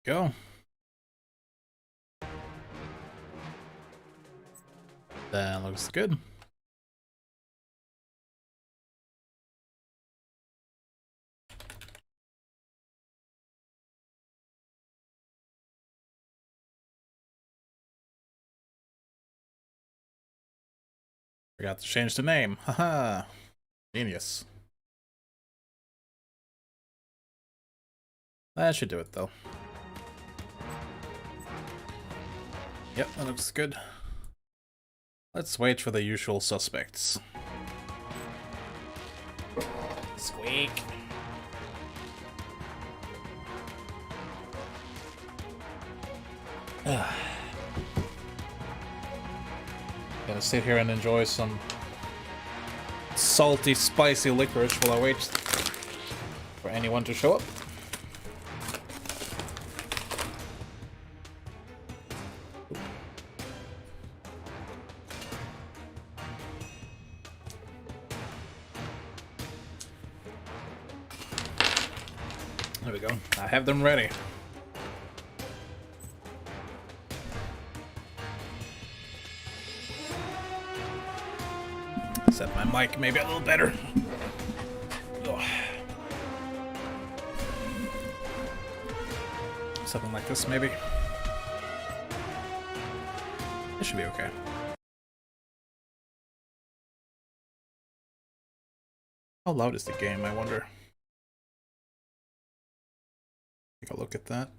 Go. That looks good. Forgot to change the name. Haha. Genius. That should do it though. Yep, that looks good. Let's wait for the usual suspects. Squeak. Gonna sit here and enjoy some salty, spicy licorice while I wait for anyone to show up. There we go. I have them ready. Set my mic maybe a little better. Ugh. Something like this, maybe. It should be okay. How loud is the game, I wonder? Take a look at that.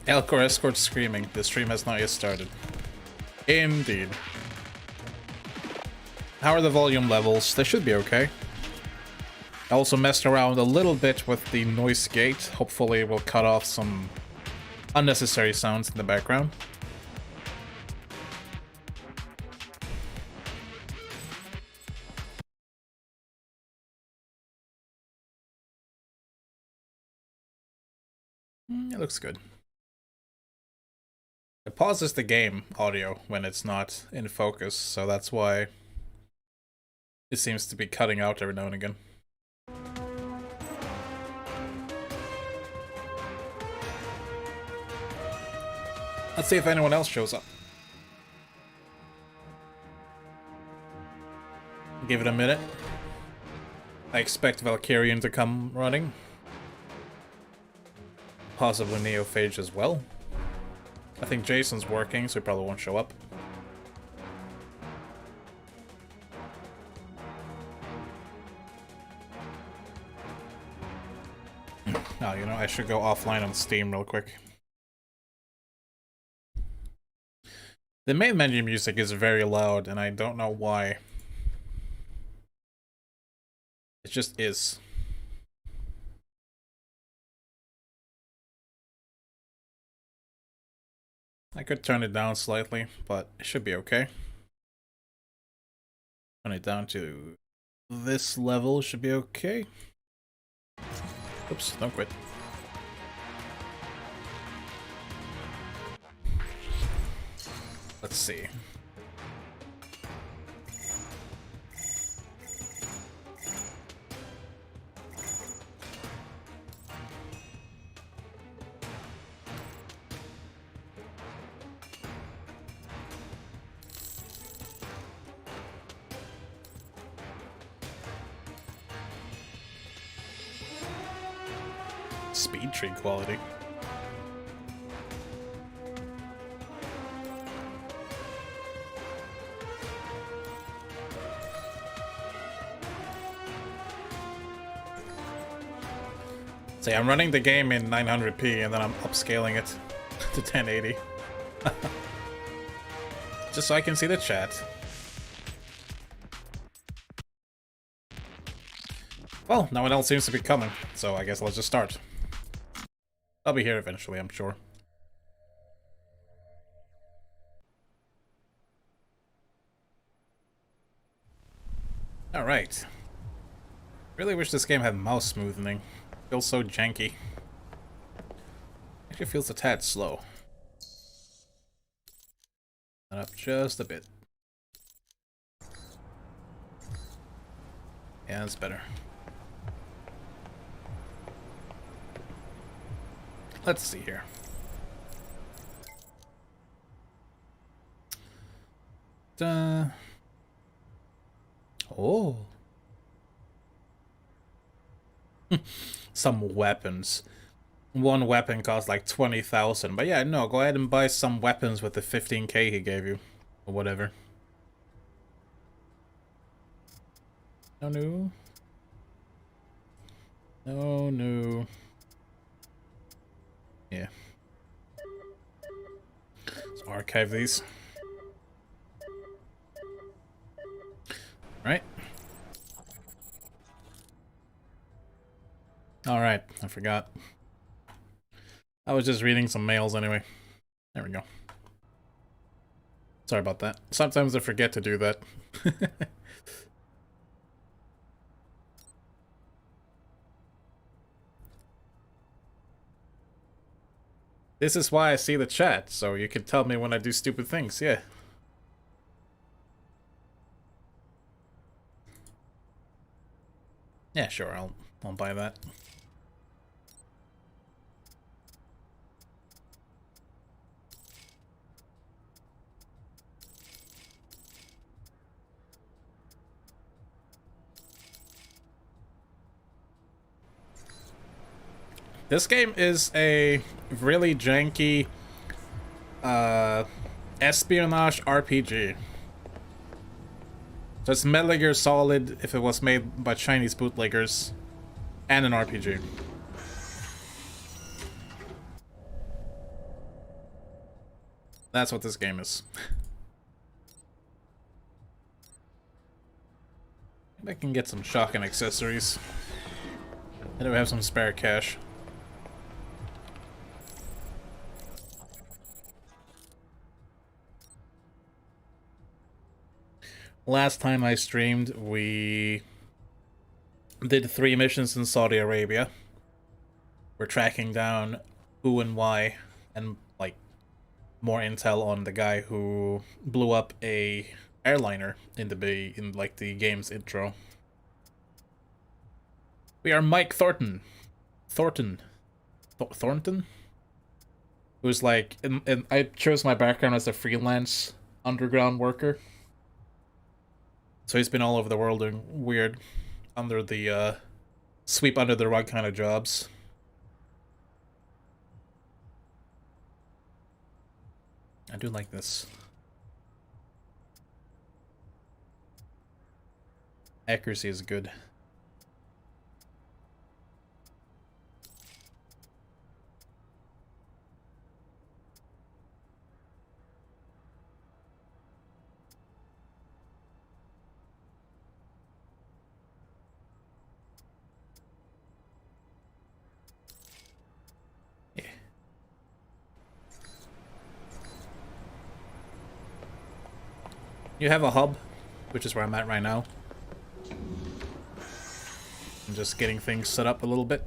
Alcor Escort screaming. The stream has not yet started. Indeed. How are the volume levels? They should be okay. I also messed around a little bit with the noise gate. Hopefully it will cut off some unnecessary sounds in the background. It looks good. It pauses the game audio when it's not in focus, so that's why it seems to be cutting out every now and again. Let's see if anyone else shows up. Give it a minute. I expect Valkyrian to come running. Possibly Neophage as well. I think Jason's working, so he probably won't show up. Oh, you know, I should go offline on Steam real quick. The main menu music is very loud, and I don't know why. It just is. I could turn it down slightly, but it should be okay. Turn it down to this level, should be okay. Oops, don't quit. Let's see. Speed tree quality. See, I'm running the game in 900p and then I'm upscaling it to 1080. Just so I can see the chat. Well, no one else seems to be coming, so I guess let's just start. I'll be here eventually, I'm sure. Alright. Really wish this game had mouse smoothing. Feels so janky. Actually feels a tad slow. Up just a bit. Yeah, that's better. Let's see here. Oh. Some weapons. One weapon costs like 20,000. But yeah, no, go ahead and buy some weapons with the 15k he gave you. Or whatever. No, no. No, no. Yeah. Let's archive these. Right? Alright, I forgot. I was just reading some mails anyway. There we go. Sorry about that. Sometimes I forget to do that. This is why I see the chat, so you can tell me when I do stupid things, yeah. Yeah, sure, I'll buy that. This game is a really janky espionage RPG. So it's Metal Gear Solid if it was made by Chinese bootleggers and an RPG. That's what this game is. Maybe I can get some shotgun accessories. I do have some spare cash. Last time I streamed, we did 3 missions in Saudi Arabia. We're tracking down who and why, and like more intel on the guy who blew up a airliner in the game's intro. We are Mike Thornton, who's like, I chose my background as a freelance underground worker. So he's been all over the world doing weird, sweep under the rug kind of jobs. I do like this. Accuracy is good. Yeah. You have a hub, which is where I'm at right now. I'm just getting things set up a little bit.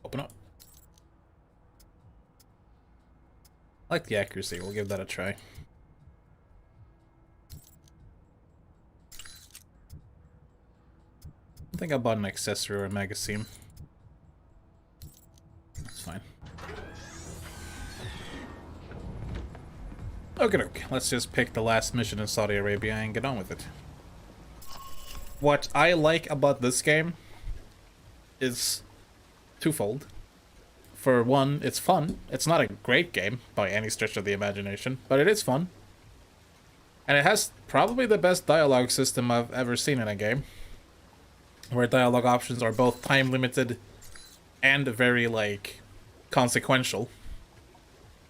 Open up. I like the accuracy, we'll give that a try. I think I bought an accessory or a magazine. That's fine. Okay, let's just pick the last mission in Saudi Arabia and get on with it. What I like about this game is twofold. For one, it's fun. It's not a great game by any stretch of the imagination, but it is fun. And it has probably the best dialogue system I've ever seen in a game, where dialogue options are both time limited and very, like, consequential.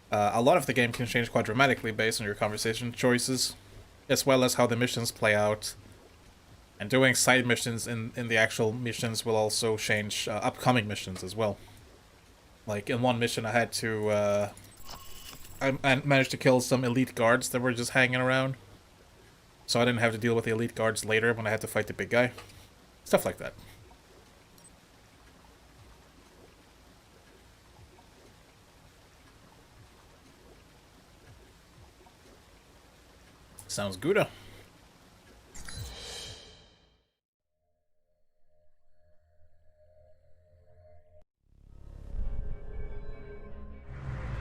A lot of the game can change quite dramatically based on your conversation choices, as well as how the missions play out. And doing side missions in the actual missions will also change upcoming missions as well. Like, in one mission I had to, I managed to kill some elite guards that were just hanging around. So I didn't have to deal with the elite guards later when I had to fight the big guy. Stuff like that. Sounds good.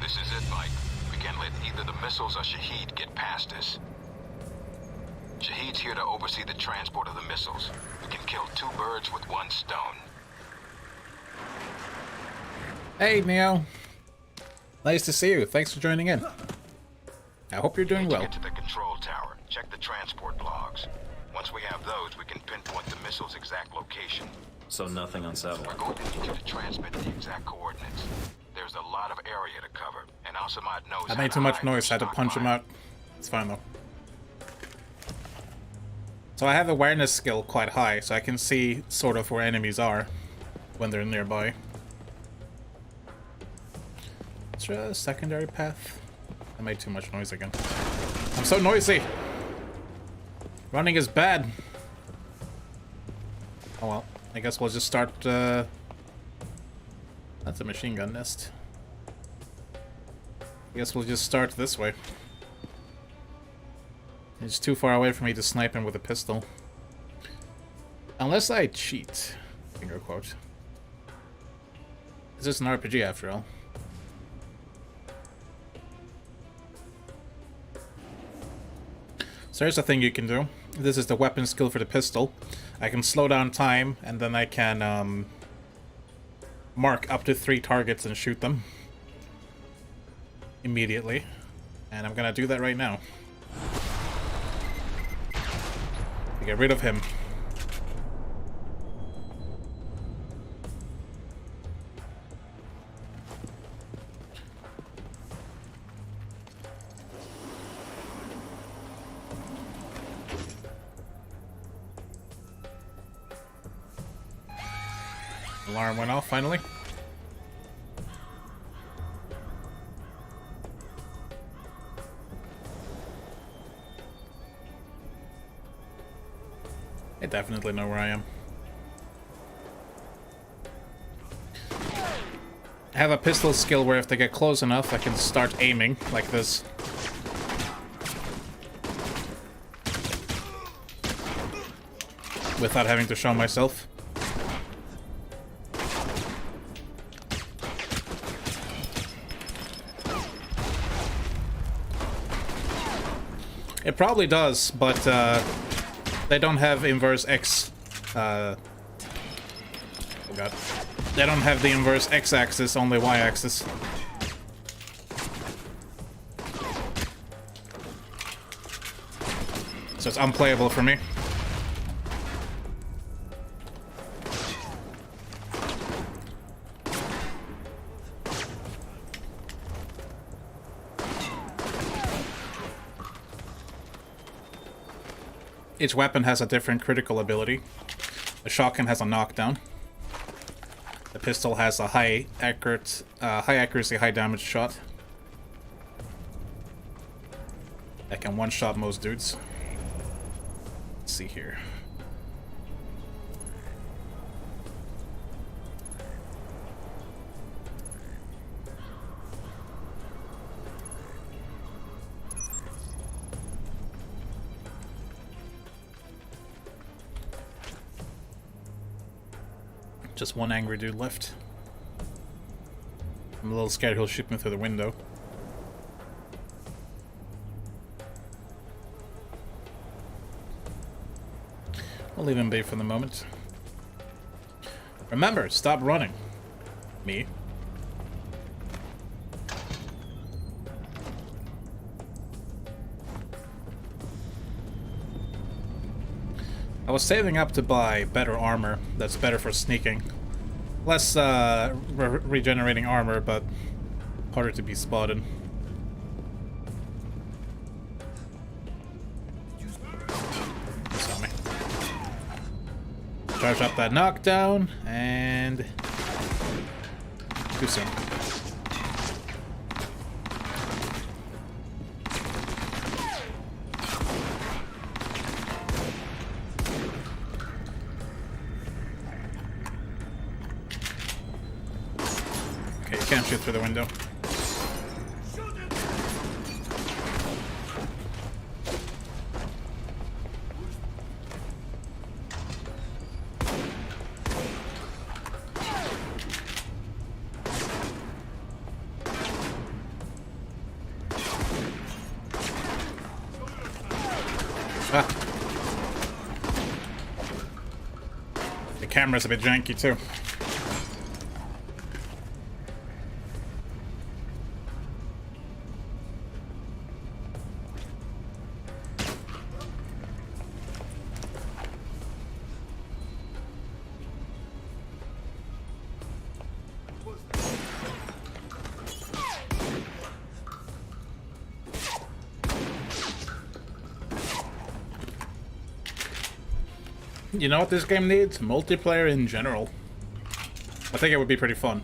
This is it, Mike. We can't let either the missiles or Shaheed get past us. Shaheed's here to oversee the transport of the missiles. We can kill two birds with one stone. Hey, Neo. Nice to see you. Thanks for joining in. I hope you're doing well. Get to the control tower. Check the transport logs. Once we have those, we can pinpoint the missile's exact location. So nothing on satellite. We're going to need you to transmit the exact coordinates. There's a lot of area to cover, and Al-Samad knows I how made to too much hide noise. I their had to punch him stockpile. out. It's fine though. So I have awareness skill quite high, so I can see sort of where enemies are when they're nearby. Is there a secondary path? I made too much noise again. I'm so noisy! Running is bad. Oh well, I guess we'll just start, That's a machine gun nest. I guess we'll just start this way. It's too far away for me to snipe him with a pistol. Unless I cheat. Finger quote. Is this an RPG after all? So here's a thing you can do. This is the weapon skill for the pistol. I can slow down time, and then I can mark up to 3 targets and shoot them immediately. And I'm gonna do that right now. To get rid of him. Alarm went off finally. I definitely know where I am. I have a pistol skill where if they get close enough, I can start aiming like this. Without having to show myself. It probably does, but they don't have inverse X. Oh god. They don't have the inverse X-axis, only Y-axis. So it's unplayable for me. Each weapon has a different critical ability. The shotgun has a knockdown. The pistol has a high accuracy, high damage shot. That can one-shot most dudes. Let's see here. Just one angry dude left. I'm a little scared he'll shoot me through the window. I'll leave him be for the moment. Remember, stop running. Me. I was saving up to buy better armor that's better for sneaking. Less regenerating armor, but harder to be spotted. He saw me. Charge up that knockdown, and too soon. Okay, you can't shoot through the window. Ah. The camera's a bit janky too. You know what this game needs? Multiplayer in general. I think it would be pretty fun.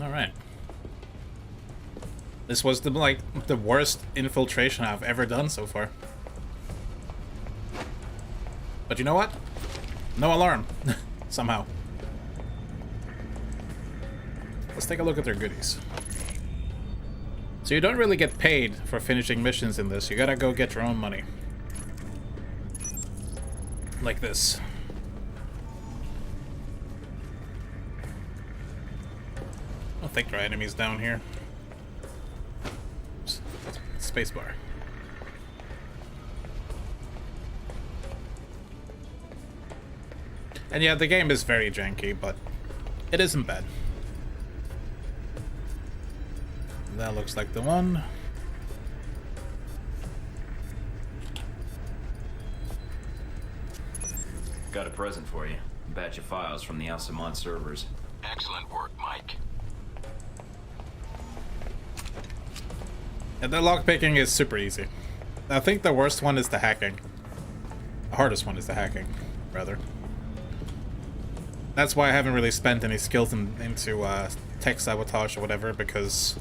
Alright. This was the worst infiltration I've ever done so far. But you know what? No alarm. Somehow. Let's take a look at their goodies. So you don't really get paid for finishing missions in this. You gotta go get your own money. Like this. I don't think there are enemies down here. Oops. Spacebar. And yeah, the game is very janky, but it isn't bad. That looks like the one. Got a present for you. A batch of files from the Alcemont servers. Excellent work, Mike. And the lockpicking is super easy. I think the worst one is the hacking. The hardest one is the hacking, rather. That's why I haven't really spent any skills into tech sabotage or whatever, because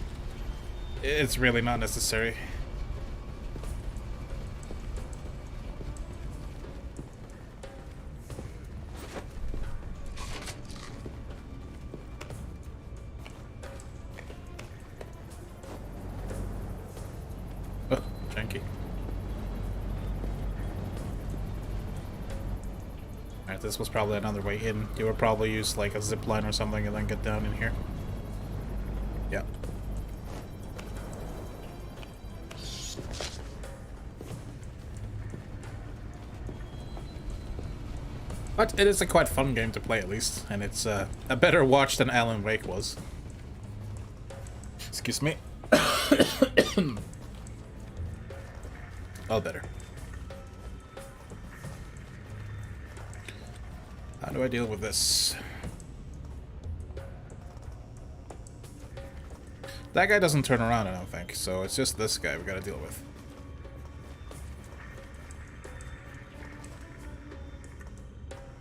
it's really not necessary. Oh, janky. Alright, this was probably another way in. You would probably use like a zip line or something and then get down in here. Yeah. But it is a quite fun game to play, at least, and it's a better watch than Alan Wake was. Excuse me. All better. How do I deal with this? That guy doesn't turn around, I don't think, so it's just this guy we gotta deal with.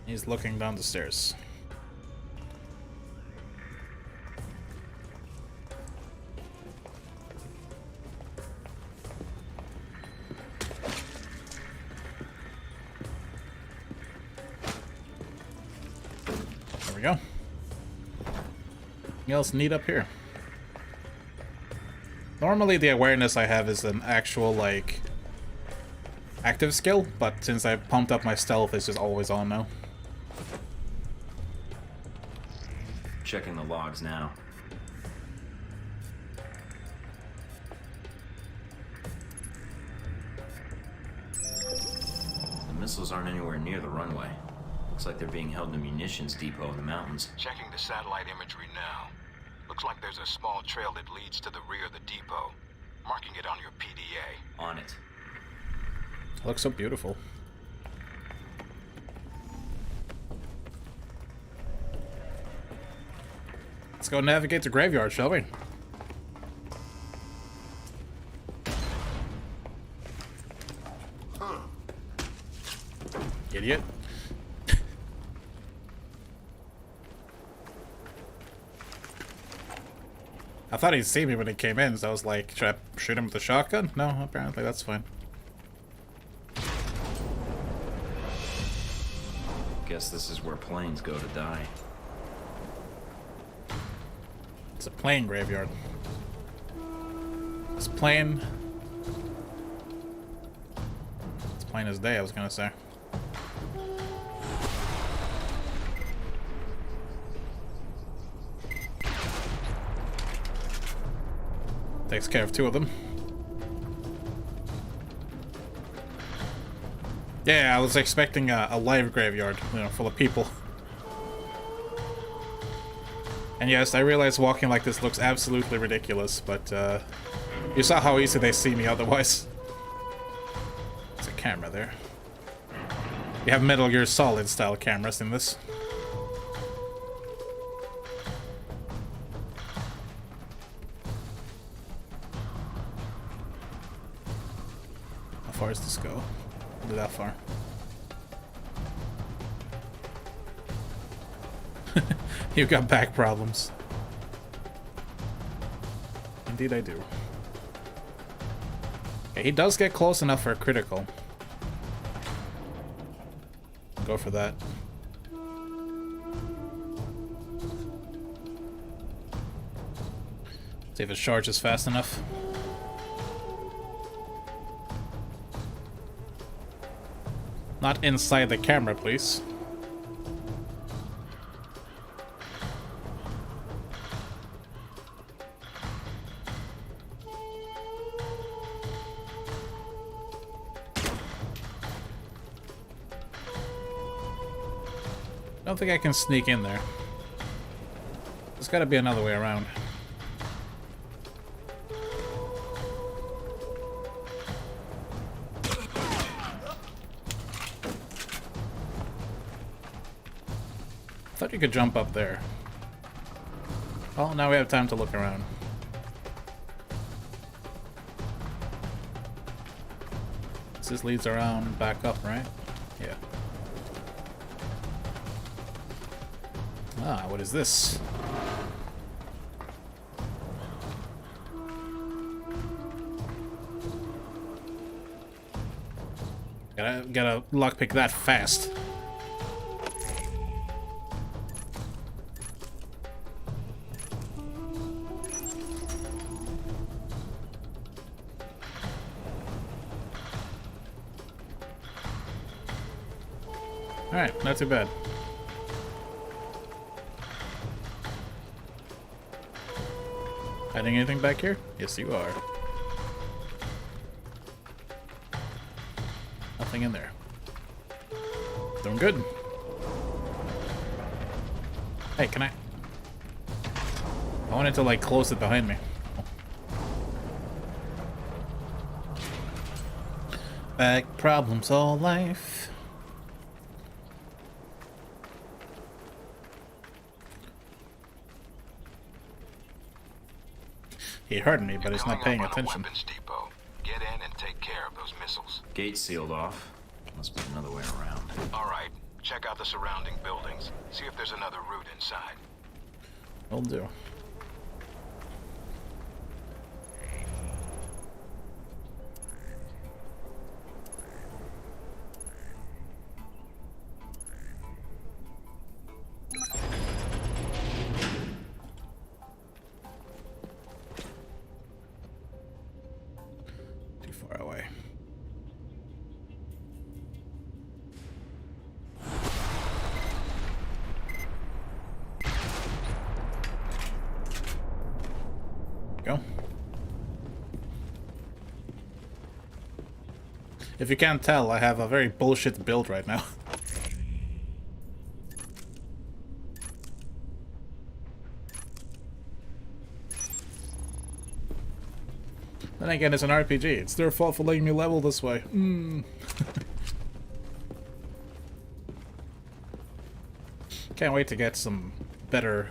He's looking down the stairs. There we go. Anything else neat up here? Normally the awareness I have is an actual, like, active skill, but since I pumped up my stealth, it's just always on now. Checking the logs now. The missiles aren't anywhere near the runway. Looks like they're being held in a munitions depot in the mountains. Checking the satellite imagery now. Looks like there's a small trail that leads to the rear of the depot. Marking it on your PDA. On it. It looks so beautiful. Let's go navigate the graveyard, shall we? Idiot. I thought he'd see me when he came in, so I was like, should I shoot him with a shotgun? No, apparently that's fine. Guess this is where planes go to die. It's a plane graveyard. It's plain. It's plain as day, I was gonna say. Takes care of 2 of them. Yeah, I was expecting a live graveyard, you know, full of people. And yes, I realize walking like this looks absolutely ridiculous, but you saw how easy they see me otherwise. There's a camera there. You have Metal Gear Solid style cameras in this. How far does this go? Not that far. You've got back problems. Indeed I do. Okay, he does get close enough for a critical. Go for that. See if it charges fast enough. Not inside the camera, please. I don't think I can sneak in there. There's gotta be another way around. Thought you could jump up there. Well, now we have time to look around. This leads around back up, right? Yeah. Ah, what is this? Gotta lockpick that fast. Alright, not too bad. Hiding anything back here? Yes, you are. Nothing in there. Doing good. Hey, can I wanted to, like, close it behind me. Back problems all life. He heard me, but he's not paying attention. Depot. Get in and take care of those missiles. Gate sealed off. Must be another way around. All right. Check out the surrounding buildings. See if there's another route inside. Will do. Too far away. Go. If you can't tell, I have a very bullshit build right now. Then again, it's an RPG. It's their fault for letting me level this way. Can't wait to get some better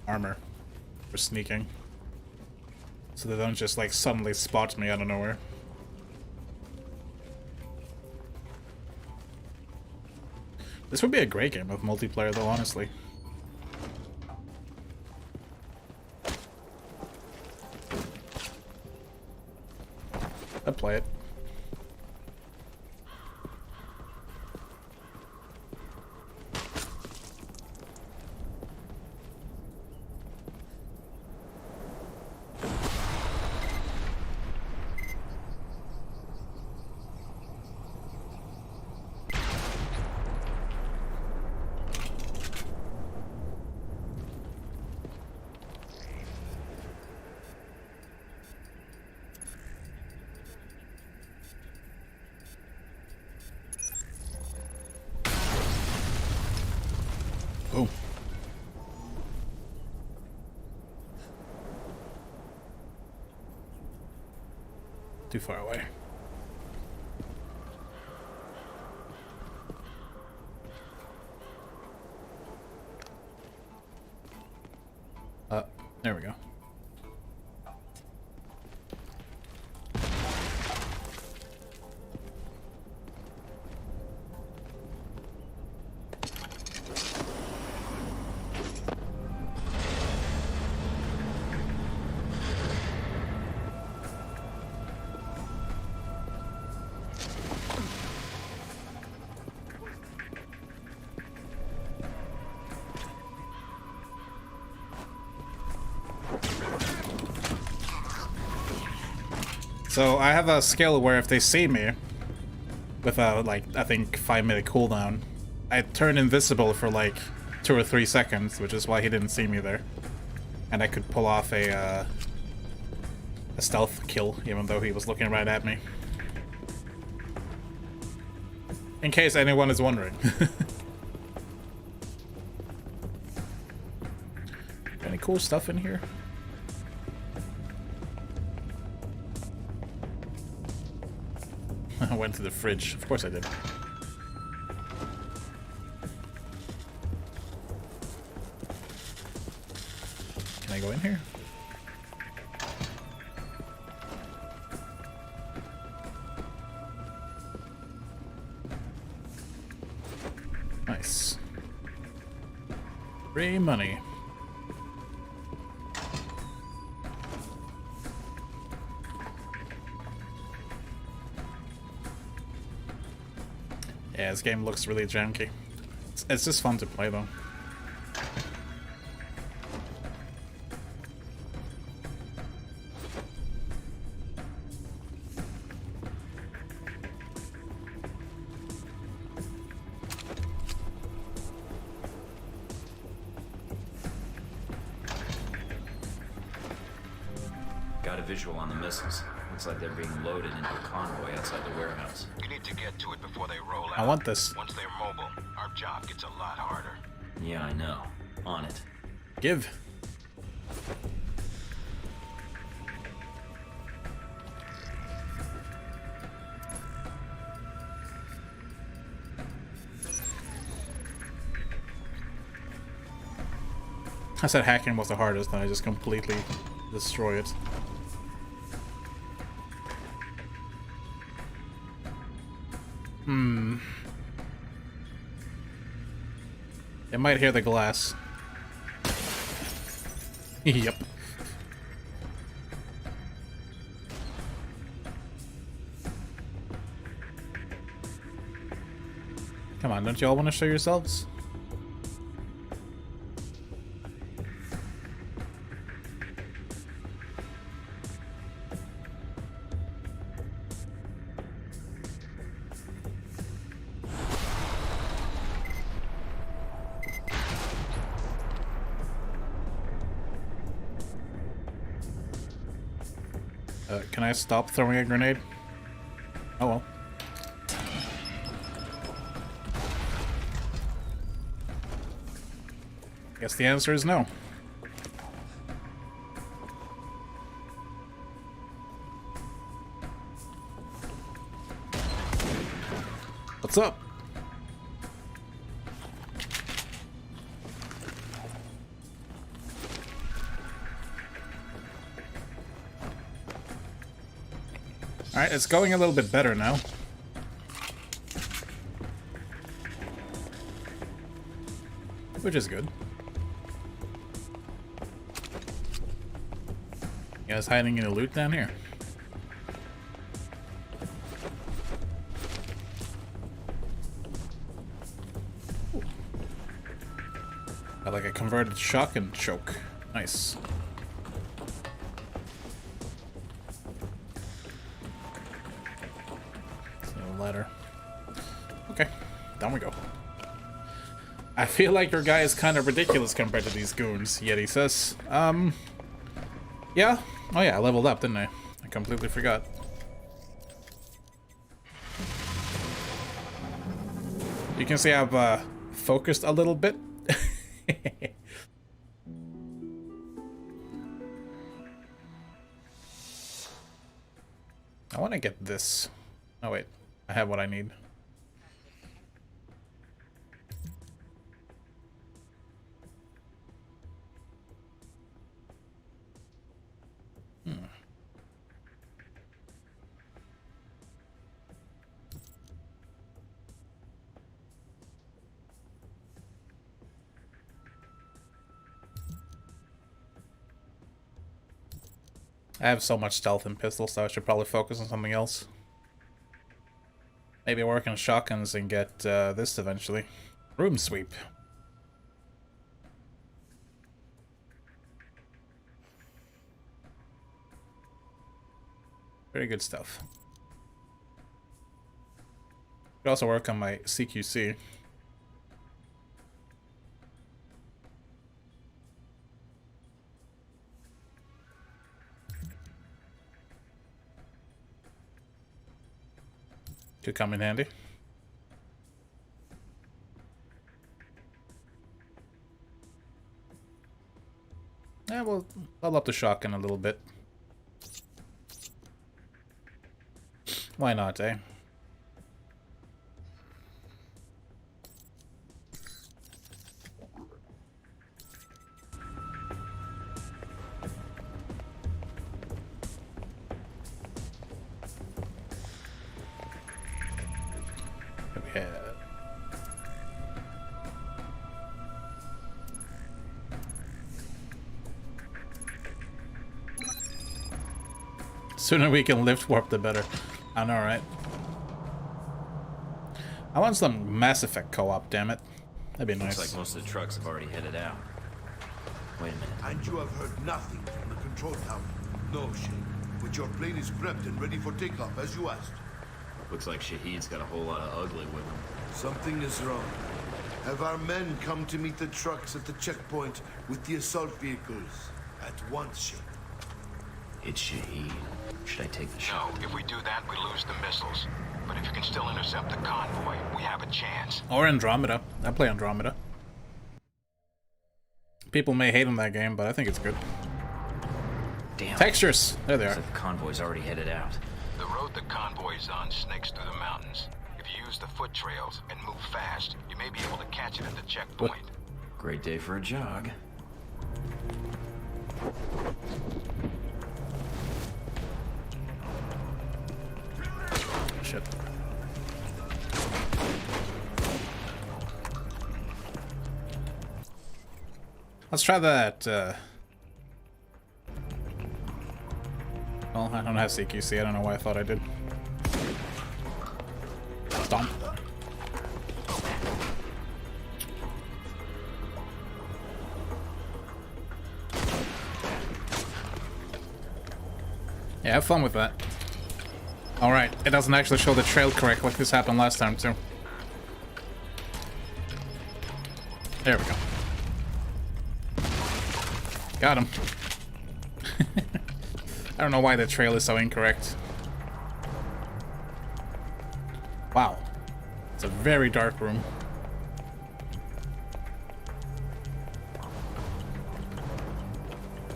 armor for sneaking. So they don't just, like, suddenly spot me out of nowhere. This would be a great game of multiplayer, though, honestly. I'd play it. too far away. There we go. So I have a skill where if they see me with a, like, I think 5-minute cooldown, I turn invisible for like 2 or 3 seconds, which is why he didn't see me there. And I could pull off a stealth kill, even though he was looking right at me. In case anyone is wondering. Any cool stuff in here? I went to the fridge. Of course I did. Can I go in here? Nice. Free money. Yeah, this game looks really janky. It's just fun to play, though. Got a visual on the missiles. Looks like they're being loaded into a convoy outside the warehouse. You need to get to it before they roll out. I want this. Once they're mobile, our job gets a lot harder. Yeah, I know. On it. Give. I said hacking was the hardest, and I just completely destroy it. They might hear the glass. Yep. Come on, don't you all want to show yourselves? Can I stop throwing a grenade? Oh well. Guess the answer is no. What's up? Alright, it's going a little bit better now. Which is good. You guys hiding any loot down here? Ooh. Got like a converted shotgun choke. Nice. Ladder. Okay, down we go. I feel like your guy is kind of ridiculous compared to these goons, Yeti says. Yeah? Oh yeah, I leveled up, didn't I? I completely forgot. You can see I've focused a little bit. I want to get this. Oh wait, I have what I need. I have so much stealth in pistols, so I should probably focus on something else. Maybe work on shotguns and get this eventually. Room sweep. Very good stuff. Could also work on my CQC. Could come in handy. Yeah, we'll level up the shotgun a little bit. Why not, eh? Yeah. Sooner we can lift warp, the better. I know, right? I want some Mass Effect co-op, damn it. That'd be nice. Looks like most of the trucks have already headed out. Wait a minute. And you have heard nothing from the control tower? No, Shane. But your plane is prepped and ready for takeoff, as you asked. Looks like Shahid's got a whole lot of ugly with him. Something is wrong. Have our men come to meet the trucks at the checkpoint with the assault vehicles? At once, Shane. It's Shahid. Should I take the shot? No, if we do that, we lose the missiles. But if you can still intercept the convoy, we have a chance. Or Andromeda. I play Andromeda. People may hate on that game, but I think it's good. Damn. Textures! There they Looks are. like the convoy's already headed out. The road the convoy is on snakes through the mountains. If you use the foot trails and move fast, you may be able to catch it at the checkpoint. Great day for a jog. Shit. Let's try that, well, I don't have CQC. I don't know why I thought I did. Stomp. Yeah, have fun with that. Alright, it doesn't actually show the trail correctly. This happened last time, too. There we go. Got him. I don't know why the trail is so incorrect. Wow. It's a very dark room.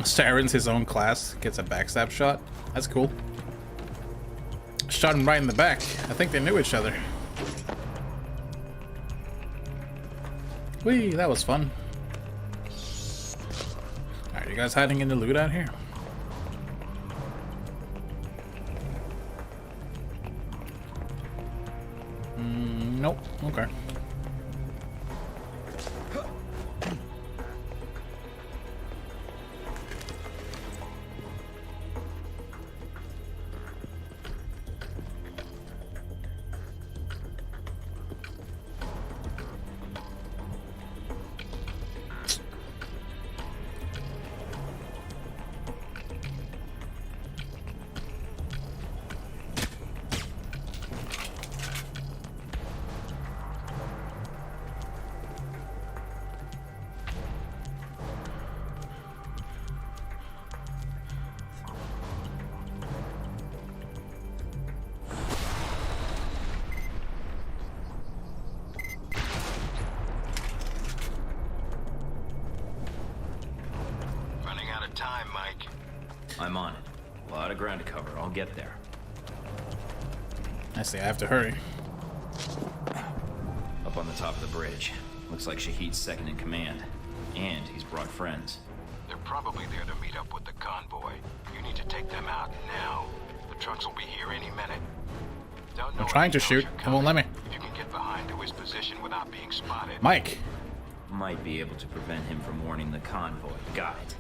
Starin's his own class gets a backstab shot. That's cool. Shot him right in the back. I think they knew each other. Whee, that was fun. Alright, you guys hiding in the loot out here? Nope. Okay. Running out of time, Mike. I'm on it. A lot of ground to cover. I'll get there. I see, I have to hurry. Up on the top of the bridge. Looks like Shahid's second in command. And he's brought friends. They're probably there to meet up with the convoy. You need to take them out now. The trucks will be here any minute. Don't know I'm trying to if he shoot. knows you're It won't let me. coming. If you can get behind to his position without being spotted. Mike! Might be able to prevent him from warning the convoy. Got it.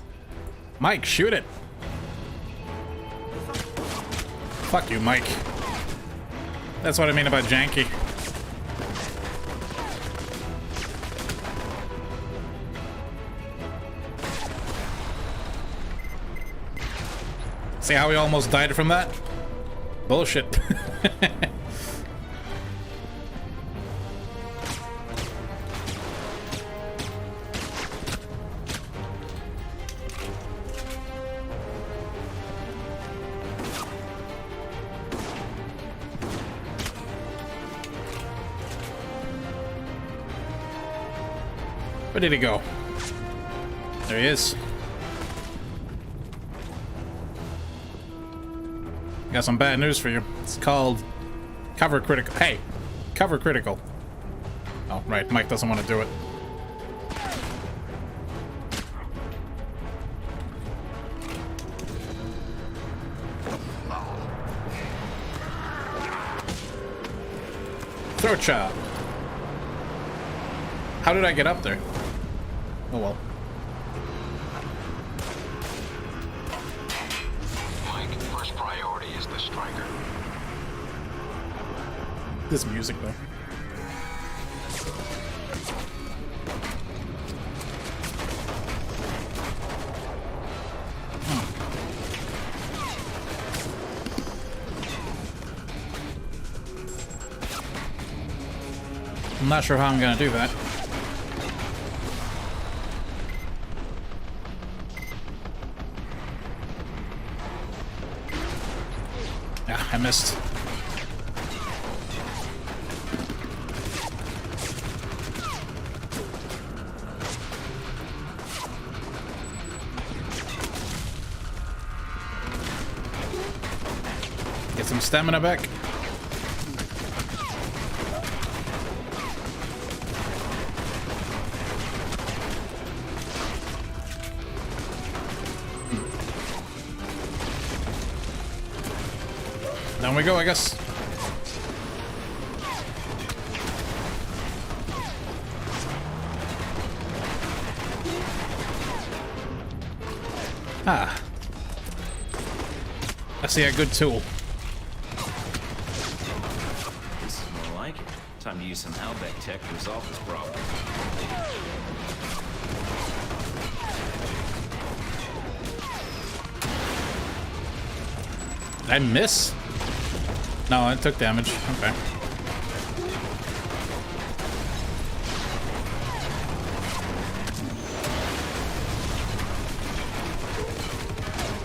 Mike, shoot it! Fuck you, Mike. That's what I mean about janky. See how we almost died from that? Bullshit. Where did he go? There he is. Got some bad news for you. It's called cover critical. Hey, cover critical. Oh, right. Mike doesn't want to do it. Throat chop. How did I get up there? Oh well. Mike, first priority is the striker. This music though. I'm not sure how I'm gonna do that. Yeah, I missed. Get some stamina back. Down we go, I guess. Ah. I see a good tool. This is more like it. Time to use some Halbech tech to resolve this problem. Did I miss? No, I took damage. Okay.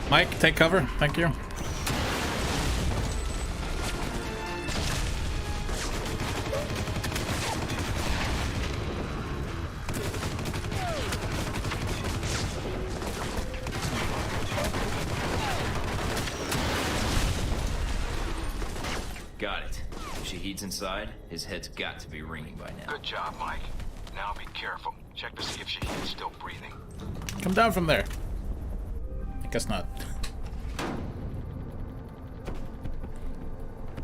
Mike, take cover. Thank you. Got it. If Shahid's inside, his head's got to be ringing by now. Good job, Mike. Now be careful. Check to see if Shahid's still breathing. Come down from there. I guess not.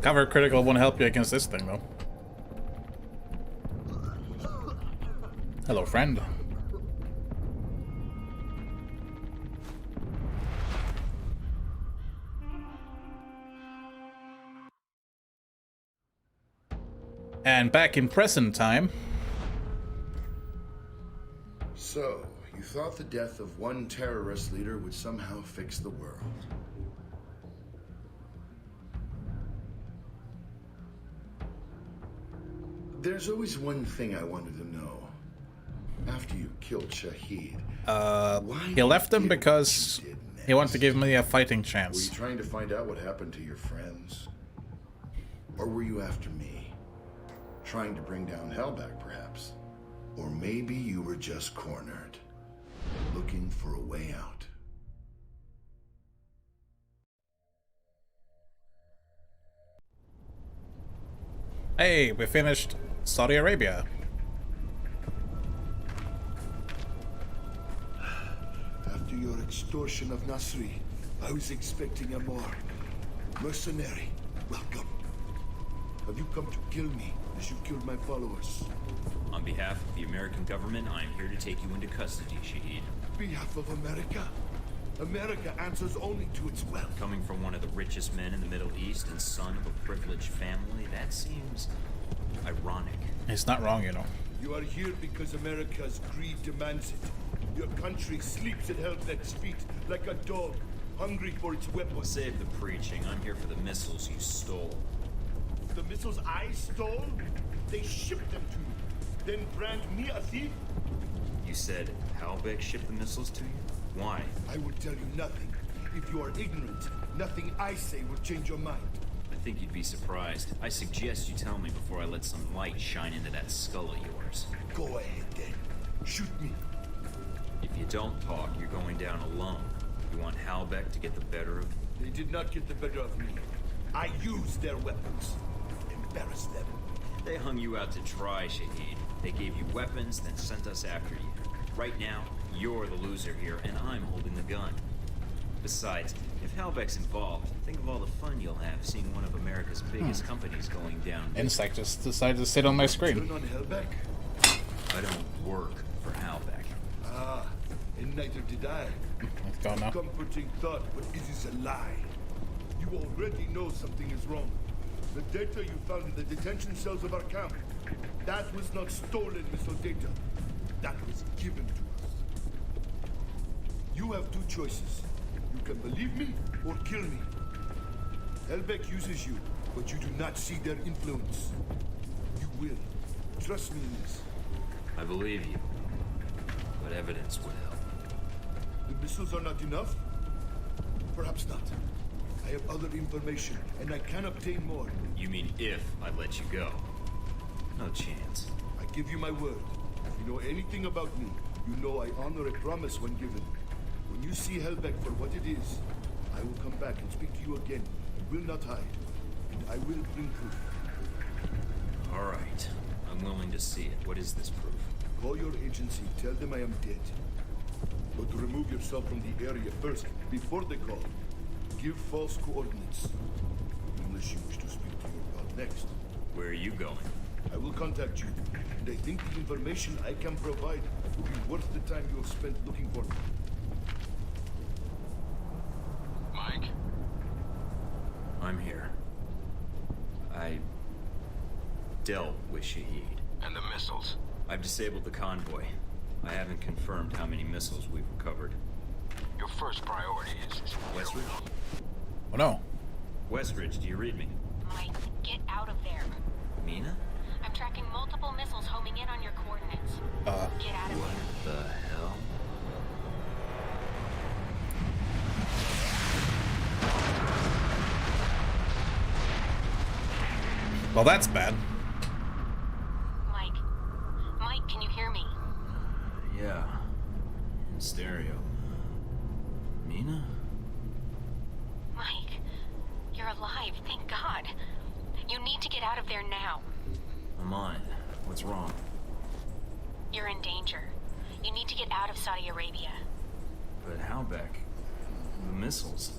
Cover critical won't help you against this thing, though. Hello, friend. And back in present time. So, you thought the death of one terrorist leader would somehow fix the world. There's always one thing I wanted to know. After you killed Shahid, He left him because he wanted to give me a fighting were you chance. trying to find out what happened to your friends? Or were you after me? Trying to bring down Hellback, perhaps? Or maybe you were just cornered, looking for a way out. Hey, we finished Saudi Arabia. After your extortion of Nasri, I was expecting a more mercenary welcome. Have you come to kill me as you killed my followers? On behalf of the American government, I am here to take you into custody, Shahid. Behalf of America? America answers only to its wealth. Coming from one of the richest men in the Middle East and son of a privileged family, that seems ironic. He's not wrong, you know. You are here because America's greed demands it. Your country sleeps at Helbeck's feet like a dog, hungry for its weapons. Save the preaching. I'm here for the missiles you stole. The missiles I stole? They shipped them to you. Then brand me a thief? You said Halbeck shipped the missiles to you? Why? I will tell you nothing. If you are ignorant, nothing I say will change your mind. I think you'd be surprised. I suggest you tell me before I let some light shine into that skull of yours. Go ahead then. Shoot me. If you don't talk, you're going down alone. You want Halbeck to get the better of you? They did not get the better of me. I used their weapons. Embarrassed them. They hung you out to dry, Shahid. They gave you weapons, then sent us after you. Right now, you're the loser here, and I'm holding the gun. Besides, if Halbeck's involved, think of all the fun you'll have seeing one of America's biggest companies going down. Insect just decided to sit on my screen. Turn on Helbeck? I don't work for Halbeck. Ah, and neither did I. Let's go now. Comforting thought, but it is a lie. You already know something is wrong. The data you found in the detention cells of our camp, that was not stolen missile data. That was given to us. You have two choices. You can believe me or kill me. Helbeck uses you, but you do not see their influence. You will. Trust me in this. I believe you. But evidence would help. The missiles are not enough? Perhaps not. I have other information, and I can obtain more. You mean if I let you go? No chance. I give you my word. If you know anything about me, you know I honor a promise when given. When you see Helbeck for what it is, I will come back and speak to you again. I will not hide. And I will bring proof. All right. I'm willing to see it. What is this proof? Call your agency, tell them I am dead. But remove yourself from the area first, before they call. Give false coordinates. Unless you wish to speak to your god next. Where are you going? I will contact you, and I think the information I can provide will be worth the time you have spent looking for me. Mike? I'm here. I dealt with Shahid. And the missiles. I've disabled the convoy. I haven't confirmed how many missiles we've recovered. Your first priority is Westridge? Oh no. Westridge, do you read me? Mike, get out of there. Mina? I'm tracking multiple missiles homing in on your coordinates. Get out of What there. the hell? Well, that's bad. Mike. Mike, can you hear me? Yeah. In stereo. Mina? Mike, you're alive, thank God. You need to get out of there now. I'm on it. What's wrong? You're in danger. You need to get out of Saudi Arabia. But Halbeck? The missiles?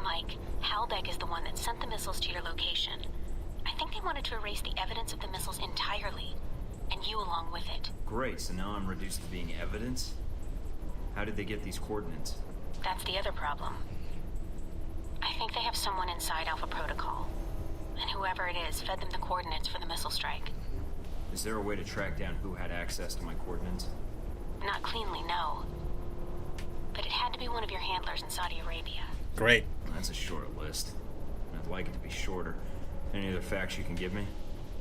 Mike, Halbeck is the one that sent the missiles to your location. I think they wanted to erase the evidence of the missiles entirely, and you along with it. Great, so now I'm reduced to being evidence? How did they get these coordinates? That's the other problem. I think they have someone inside Alpha Protocol, and whoever it is fed them the coordinates for the missile strike. Is there a way to track down who had access to my coordinates? Not cleanly, no. But it had to be one of your handlers in Saudi Arabia. Great. That's a short list. I'd like it to be shorter. Any other facts you can give me?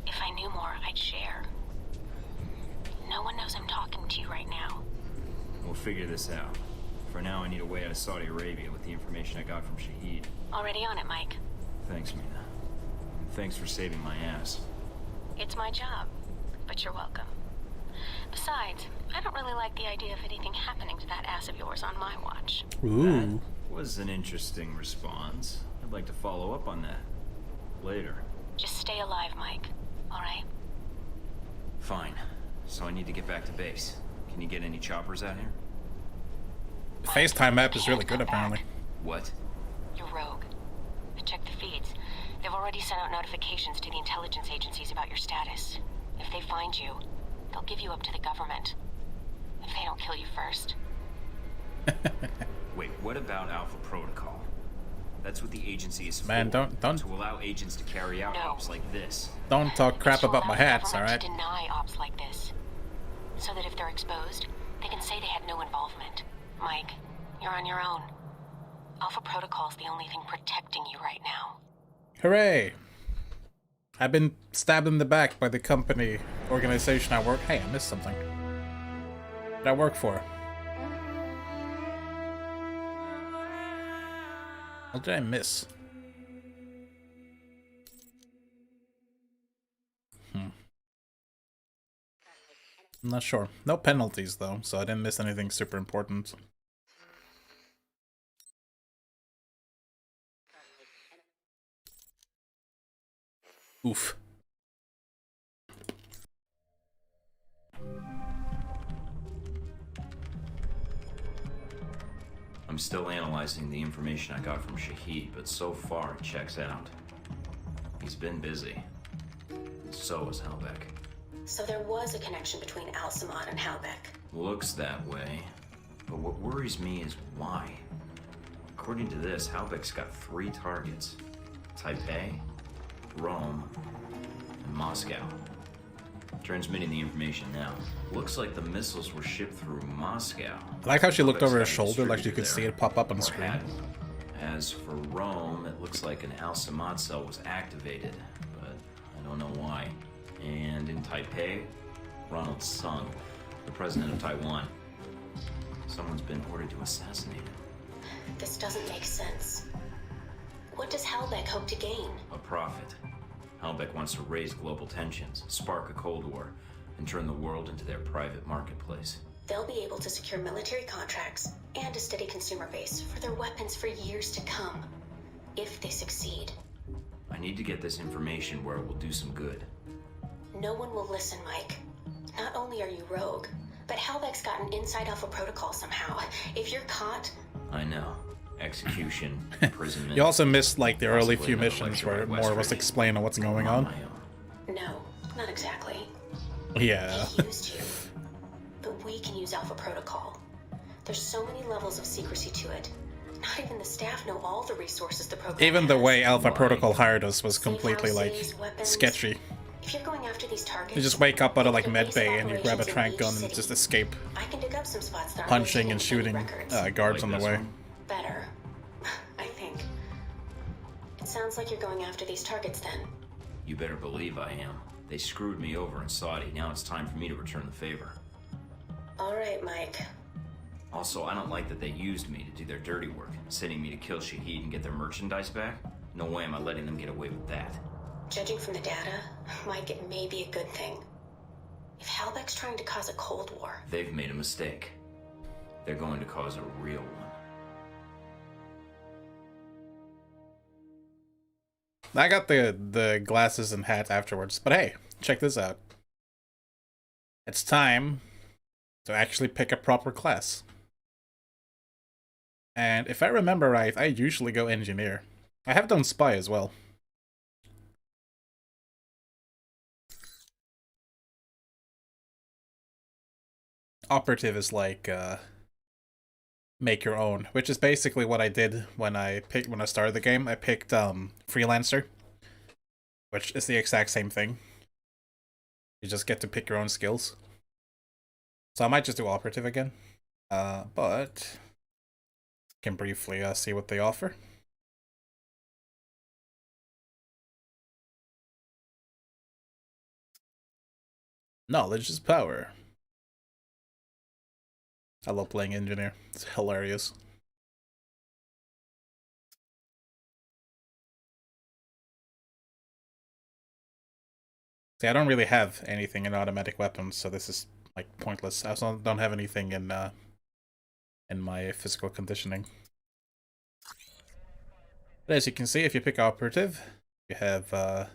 If I knew more, I'd share. No one knows I'm talking to you right now. We'll figure this out. For now, I need a way out of Saudi Arabia with the information I got from Shahid. Already on it, Mike. Thanks, Mina. And thanks for saving my ass. It's my job, but you're welcome. Besides, I don't really like the idea of anything happening to that ass of yours on my watch. Ooh. That was an interesting response. I'd like to follow up on that. Later. Just stay alive, Mike. Alright? Fine. So I need to get back to base. Can you get any choppers out here? The FaceTime map is really good, apparently. What? You're rogue. I checked the feeds. They've already sent out notifications to the intelligence agencies about your status. If they find you, they'll give you up to the government. If they don't kill you first. Wait, what about Alpha Protocol? That's what the agency is for. Man, don't To allow agents to carry out No. ops like this. don't talk crap It's to about allow my the hats, government alright? to deny ops like this. So that if they're exposed, they can say they had no involvement. Mike, you're on your own. Alpha Protocol's the only thing protecting you right now. Hooray! I've been stabbed in the back by the company organization I work. Hey, I missed something. That I work for. What did I miss? I'm not sure. No penalties though, so I didn't miss anything super important. Oof. I'm still analyzing the information I got from Shahid, but so far it checks out. He's been busy. So was Halbeck. So there was a connection between Al-Samad and Halbeck. Looks that way. But what worries me is why. According to this, Halbeck's got 3 targets. Taipei, Rome, and Moscow. Transmitting the information now. Looks like the missiles were shipped through Moscow. I like how she looked Halbeck's over her got a shoulder, like you distributor could see there, it pop up on the or screen. had. As for Rome, it looks like an Al-Samad cell was activated, but I don't know why. And in Taipei, Ronald Sung, the president of Taiwan. Someone's been ordered to assassinate him. This doesn't make sense. What does Halbeck hope to gain? A profit. Halbeck wants to raise global tensions, spark a Cold War, and turn the world into their private marketplace. They'll be able to secure military contracts and a steady consumer base for their weapons for years to come. If they succeed. I need to get this information where it will do some good. No one will listen, Mike. Not only are you rogue, but Halbeck's got an inside Alpha Protocol somehow. If you're caught... I know. Execution, imprisonment. You also missed like the early Possibly few another missions lecture where at more West was Ridge. explaining what's going on on. my own. No, not exactly. Yeah. He used you. But we can use Alpha Protocol. There's so many levels of secrecy to it. Not even the staff know all the resources the program Even the has. way Alpha Why? Protocol hired us was Safe completely like houses, weapons. sketchy. If you're going after these targets, You just wake up out of like the med base bay and you grab a operations in trank each gun and city. just escape I can dig up some spots that aren't punching listed and in shooting any records. guards Like on the this way. one? Better, I think. It sounds like you're going after these targets then. You better believe I am. They screwed me over in Saudi. Now it's time for me to return the favor. All right, Mike. Also, I don't like that they used me to do their dirty work, sending me to kill Shahid and get their merchandise back. No way am I letting them get away with that. Judging from the data, Mike, it may be a good thing. If Halbeck's trying to cause a Cold War, They've made a mistake. They're going to cause a real one. I got the glasses and hat afterwards, but hey, check this out. It's time to actually pick a proper class. And if I remember right, I usually go engineer. I have done spy as well. Operative is like make your own, which is basically what I did when I started the game. I picked freelancer, which is the exact same thing. You just get to pick your own skills. So I might just do operative again, but can briefly see what they offer. Knowledge is power. I love playing engineer. It's hilarious. See, I don't really have anything in automatic weapons, so this is like pointless. I also don't have anything in my physical conditioning. But as you can see, if you pick operative, you have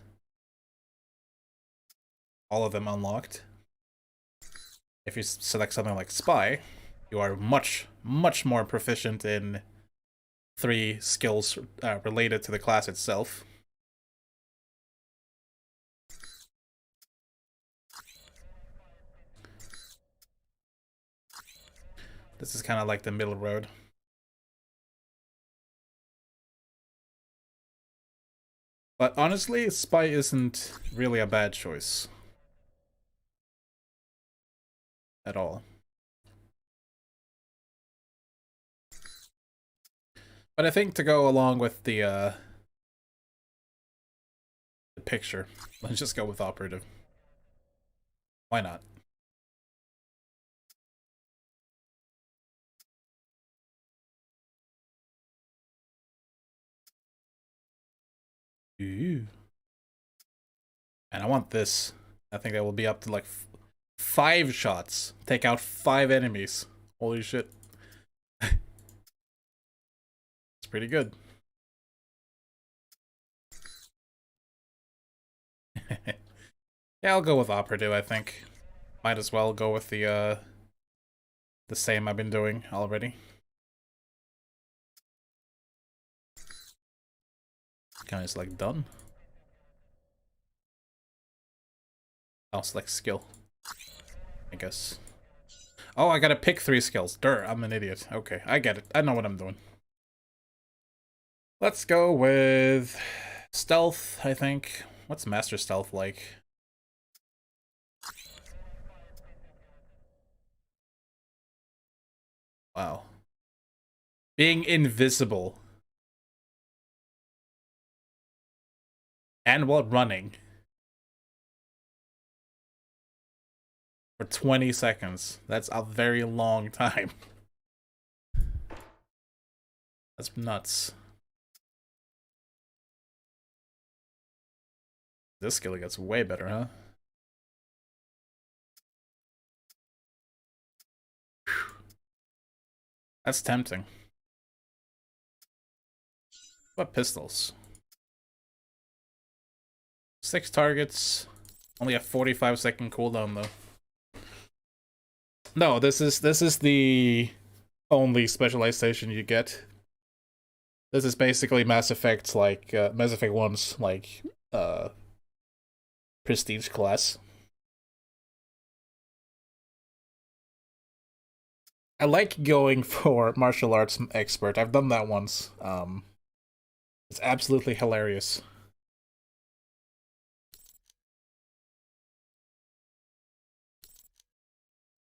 all of them unlocked. If you select something like Spy, you are much, much more proficient in 3 skills related to the class itself. This is kind of like the middle road. But honestly, Spy isn't really a bad choice. At all. But I think to go along with the picture, let's just go with Operative. Why not? Ooh. And I want this. I think that will be up to like 5 shots. Take out 5 enemies. Holy shit. It's pretty good. Yeah, I'll go with Operative, I think. Might as well go with the same I've been doing already. Kind of select done. I'll select skill, I guess. Oh, I gotta pick 3 skills. Durr, I'm an idiot. Okay, I get it. I know what I'm doing. Let's go with stealth, I think. What's master stealth like? Wow. Being invisible. And while running. For 20 seconds. That's a very long time. That's nuts. This skill gets way better, huh? Whew. That's tempting. What pistols? 6 targets. Only a 45-second cooldown though. No, this is the only specialization you get. This is basically Mass Effect, like Mass Effect 1's like prestige class. I like going for martial arts expert. I've done that once. It's absolutely hilarious.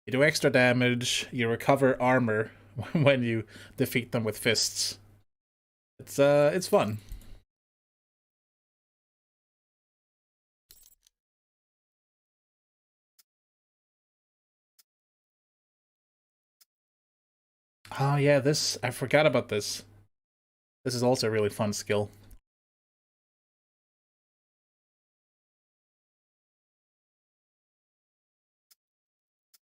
You do extra damage, you recover armor when you defeat them with fists. It's fun. Oh yeah, this, I forgot about this. This is also a really fun skill.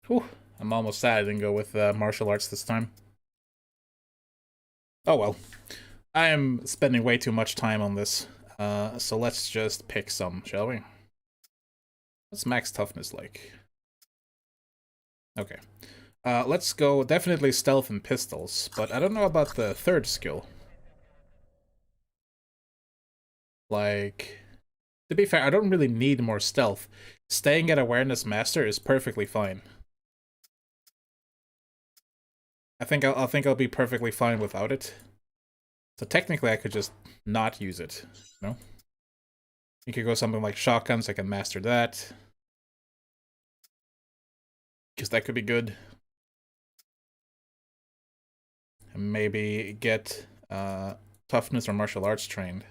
Whew, I'm almost sad I didn't go with martial arts this time. Oh well. I am spending way too much time on this. So let's just pick some, shall we? What's max toughness like? Okay. Let's go definitely stealth and pistols, but I don't know about the 3rd skill. Like, to be fair, I don't really need more stealth. Staying at awareness master is perfectly fine. I think I'll be perfectly fine without it. So technically I could just not use it, you know? You could go something like shotguns, I can master that. Because that could be good. And maybe get toughness or martial arts trained.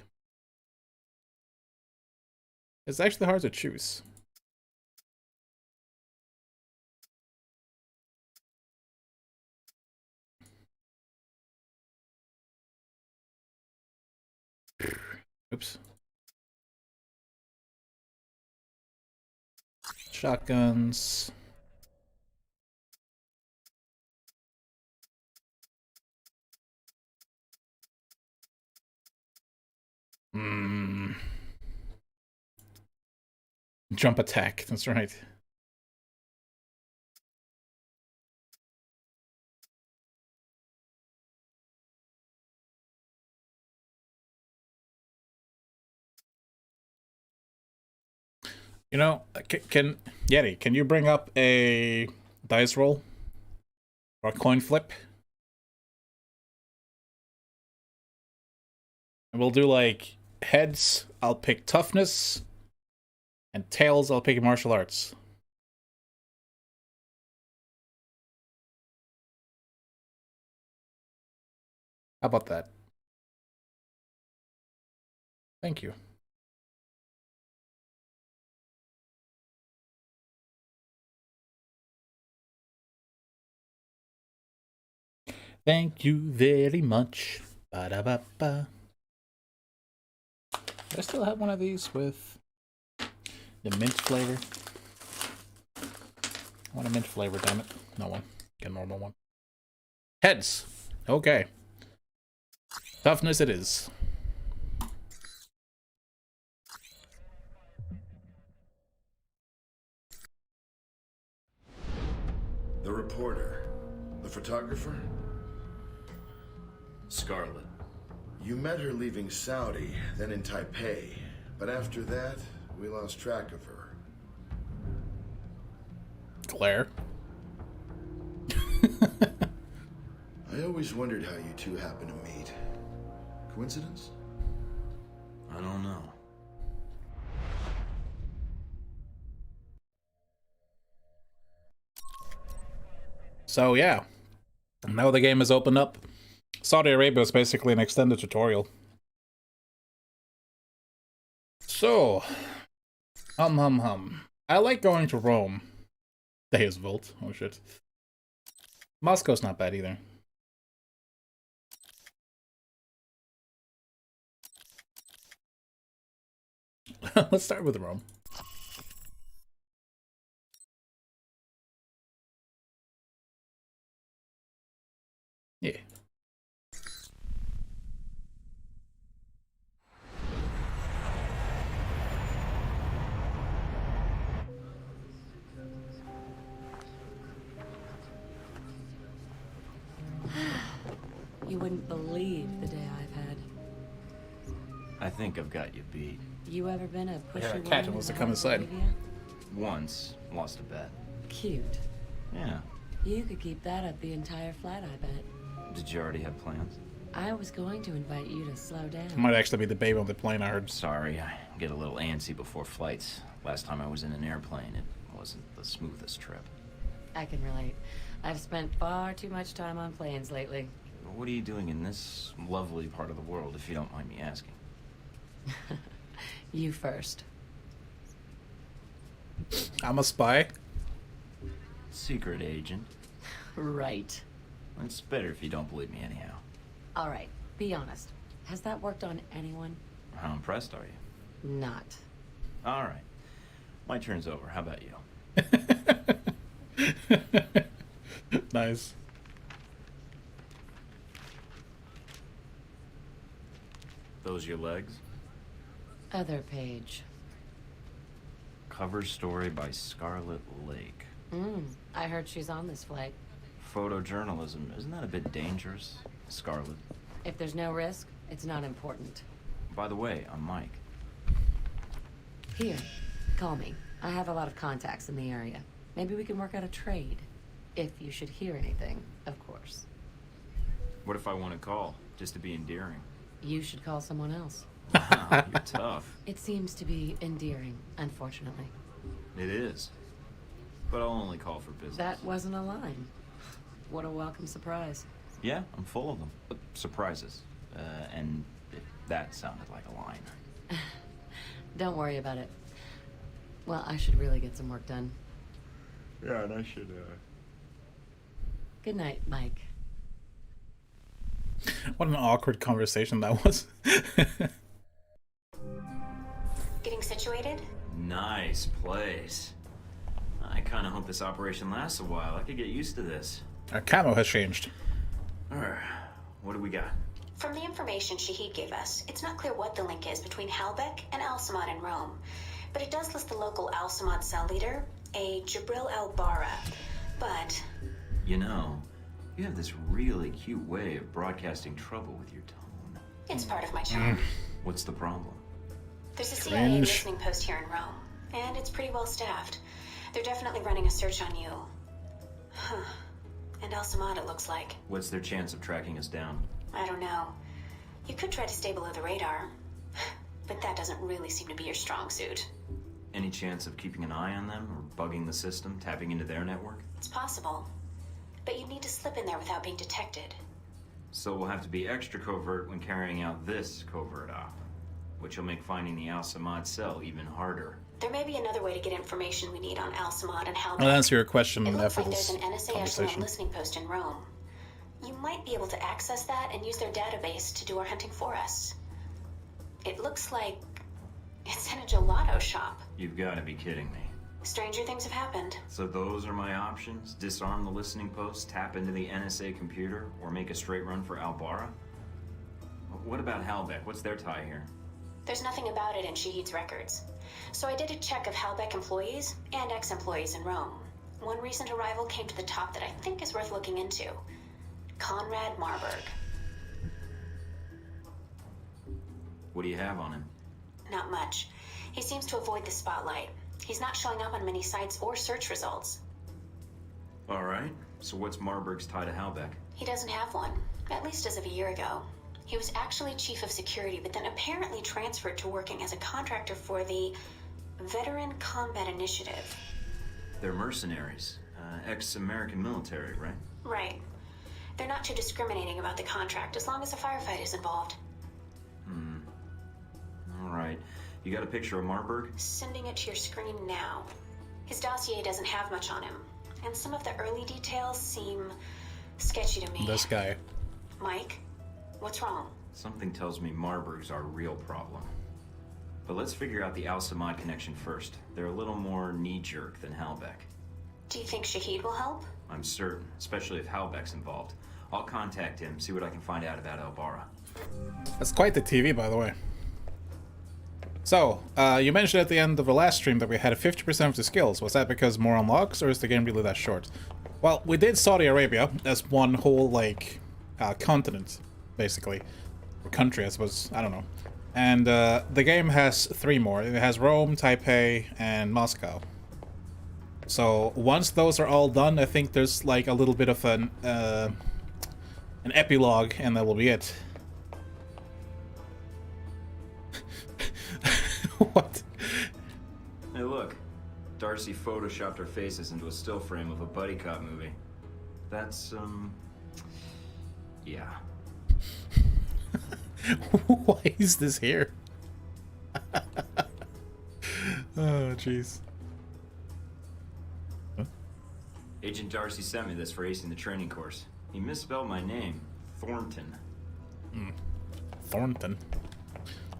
It's actually hard to choose. Oops. Shotguns. Jump attack, that's right. You know, can Yeti, can you bring up a dice roll? Or a coin flip? And we'll do like heads, I'll pick toughness, and tails, I'll pick martial arts. How about that? Thank you. Thank you very much. Ba-da-ba-ba. Do I still have one of these with the mint flavor? I want a mint flavor, damn it. No one. Get a normal one. Heads. Okay. Toughness it is. The reporter. The photographer? Scarlet. You met her leaving Saudi, then in Taipei. But after that, we lost track of her. Claire. I always wondered how you two happened to meet. Coincidence? I don't know. So yeah, now the game is opened up. Saudi Arabia is basically an extended tutorial. So, I like going to Rome. Deus Vult. Oh shit. Moscow's not bad either. Let's start with Rome. Yeah. You wouldn't believe the day I've had. I think I've got you beat. You ever been a pushy Yeah, woman Cat in wants to the come house, inside. Olivia? Once, lost a bet. Cute. Yeah. You could keep that up the entire flight, I bet. Did you already have plans? I was going to invite you to slow down. Might actually be the baby on the plane, I heard. Sorry, I get a little antsy before flights. Last time I was in an airplane, it wasn't the smoothest trip. I can relate. I've spent far too much time on planes lately. What are you doing in this lovely part of the world, if you don't mind me asking? You first. I'm a spy. Secret agent. Right. It's better if you don't believe me anyhow. All right, be honest. Has that worked on anyone? How impressed are you? Not. All right. My turn's over. How about you? Nice. Those your legs? Other page. Cover story by Scarlet Lake. I heard she's on this flight. Photojournalism, isn't that a bit dangerous, Scarlet? If there's no risk, it's not important. By the way, I'm Mike. Here, call me. I have a lot of contacts in the area. Maybe we can work out a trade. If you should hear anything, of course. What if I want to call, just to be endearing? You should call someone else. Wow, you're tough. It seems to be endearing, unfortunately. It is. But I'll only call for business. That wasn't a line. What a welcome surprise. Yeah, I'm full of them. Surprises. And that sounded like a line. Don't worry about it. Well, I should really get some work done. Yeah, and I should, Good night, Mike. What an awkward conversation that was. Getting situated? Nice place. I kind of hope this operation lasts a while. I could get used to this. Our camo has changed. Alright, what do we got? From the information Shahid gave us, it's not clear what the link is between Halbeck and Al-Samad in Rome. But it does list the local Al-Samad cell leader, a Jabril al-Bara. But You know, you have this really cute way of broadcasting trouble with your tone. it's part of my charm. What's the problem? There's a CIA Cringe. listening post here in Rome, and it's pretty well staffed. They're definitely running a search on you. Huh. And Al-Samad, it looks like. What's their chance of tracking us down? I don't know. You could try to stay below the radar, but that doesn't really seem to be your strong suit. Any chance of keeping an eye on them or bugging the system, tapping into their network? It's possible, but you need to slip in there without being detected. So we'll have to be extra covert when carrying out this covert op, which will make finding the Al-Samad cell even harder. There may be another way to get information we need on Al-Samad and Halberd. I'll answer your question It looks after like this there's an NSA Echelon conversation. listening post in Rome. You might be able to access that and use their database to do our hunting for us. It looks like it's in a gelato shop. You've got to be kidding me. Stranger things have happened. So those are my options? Disarm the listening post, tap into the NSA computer, or make a straight run for Al-Bara? What about Halbeck? What's their tie here? There's nothing about it in Shahid's records. So I did a check of Halbeck employees and ex-employees in Rome. One recent arrival came to the top that I think is worth looking into. Conrad Marburg. What do you have on him? Not much. He seems to avoid the spotlight. He's not showing up on many sites or search results. All right. So what's Marburg's tie to Halbeck? He doesn't have one, at least as of a year ago. He was actually chief of security, but then apparently transferred to working as a contractor for the Veteran Combat Initiative. They're mercenaries. Ex-American military, right? Right. They're not too discriminating about the contract as long as a firefight is involved. All right. You got a picture of Marburg? Sending it to your screen now. His dossier doesn't have much on him, and some of the early details seem sketchy to me. This guy. Mike, what's wrong? Something tells me Marburg's our real problem. But let's figure out the Al-Samad connection first. They're a little more knee-jerk than Halbeck. Do you think Shahid will help? I'm certain, especially if Halbeck's involved. I'll contact him, see what I can find out about Al-Bara. That's quite the TV, by the way. So, you mentioned at the end of the last stream that we had 50% of the skills. Was that because more unlocks, or is the game really that short? Well, we did Saudi Arabia as one whole, like, continent, basically. Or country, I suppose. I don't know. And the game has 3 more. It has Rome, Taipei, and Moscow. So, once those are all done, I think there's, like, a little bit of an epilogue, and that will be it. What? Hey, look. Darcy photoshopped our faces into a still frame of a buddy cop movie. That's, yeah. Why is this here? Oh, jeez. Agent Darcy sent me this for acing the training course. He misspelled my name. Thornton. Thornton.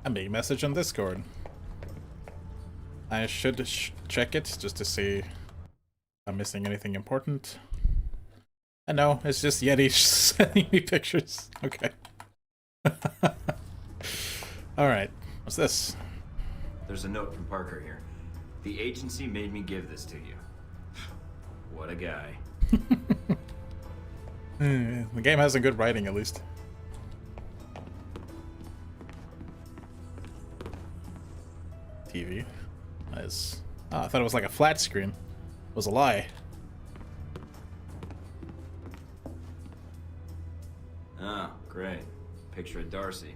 A big message on Discord. I should check it just to see if I'm missing anything important. I know, it's just Yeti sending me pictures. Okay. Alright, what's this? There's a note from Parker here. The agency made me give this to you. What a guy. The game has a good writing, at least. TV. Nice. Oh, I thought it was like a flat screen. It was a lie. Oh, great. Picture of Darcy.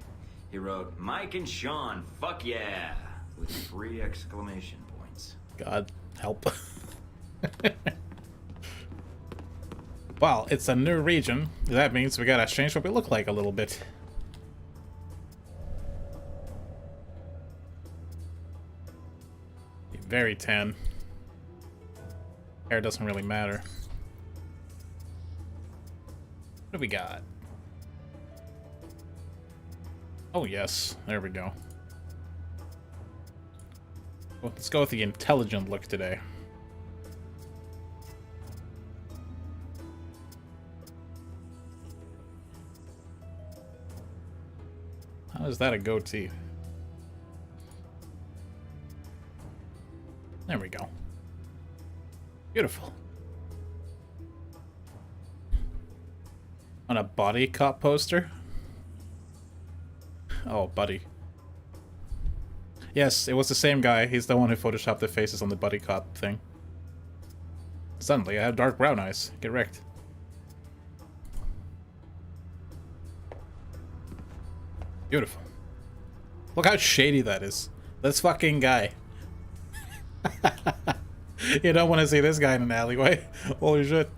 He wrote, Mike and Sean, fuck yeah! With 3 exclamation points. God help. Well, it's a new region. That means we gotta change what we look like a little bit. Very tan. Hair doesn't really matter. What do we got? Oh yes, there we go. Well, let's go with the intelligent look today. How is that a goatee? There we go. Beautiful. On a body cop poster? Oh, buddy. Yes, it was the same guy. He's the one who photoshopped the faces on the buddy cop thing. Suddenly, I have dark brown eyes. Get wrecked. Beautiful. Look how shady that is. This fucking guy. You don't want to see this guy in an alleyway. Holy shit.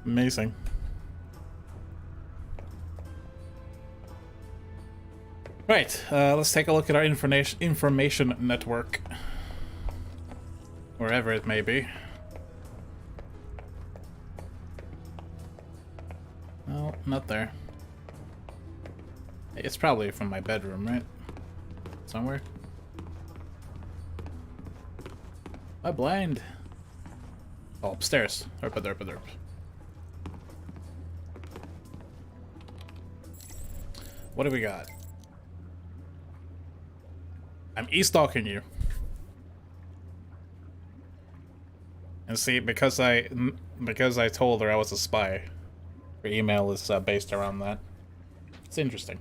Amazing. Right, let's take a look at our information network. Wherever it may be. No, not there. It's probably from my bedroom, right? Somewhere. I'm blind. Oh, upstairs. Derp. What do we got? I'm e-stalking you. And see, because I told her I was a spy, her email is based around that. It's interesting.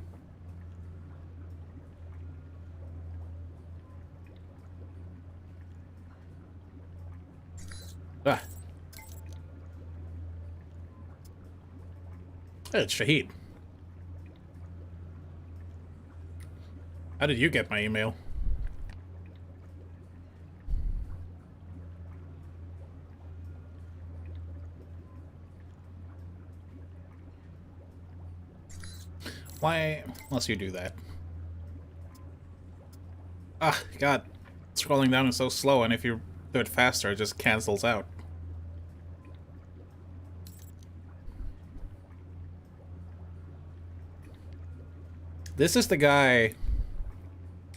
Ah. Hey, it's Shahid. How did you get my email? Why must you do that? Ah, God. Scrolling down is so slow, and if you do it faster, it just cancels out. This is the guy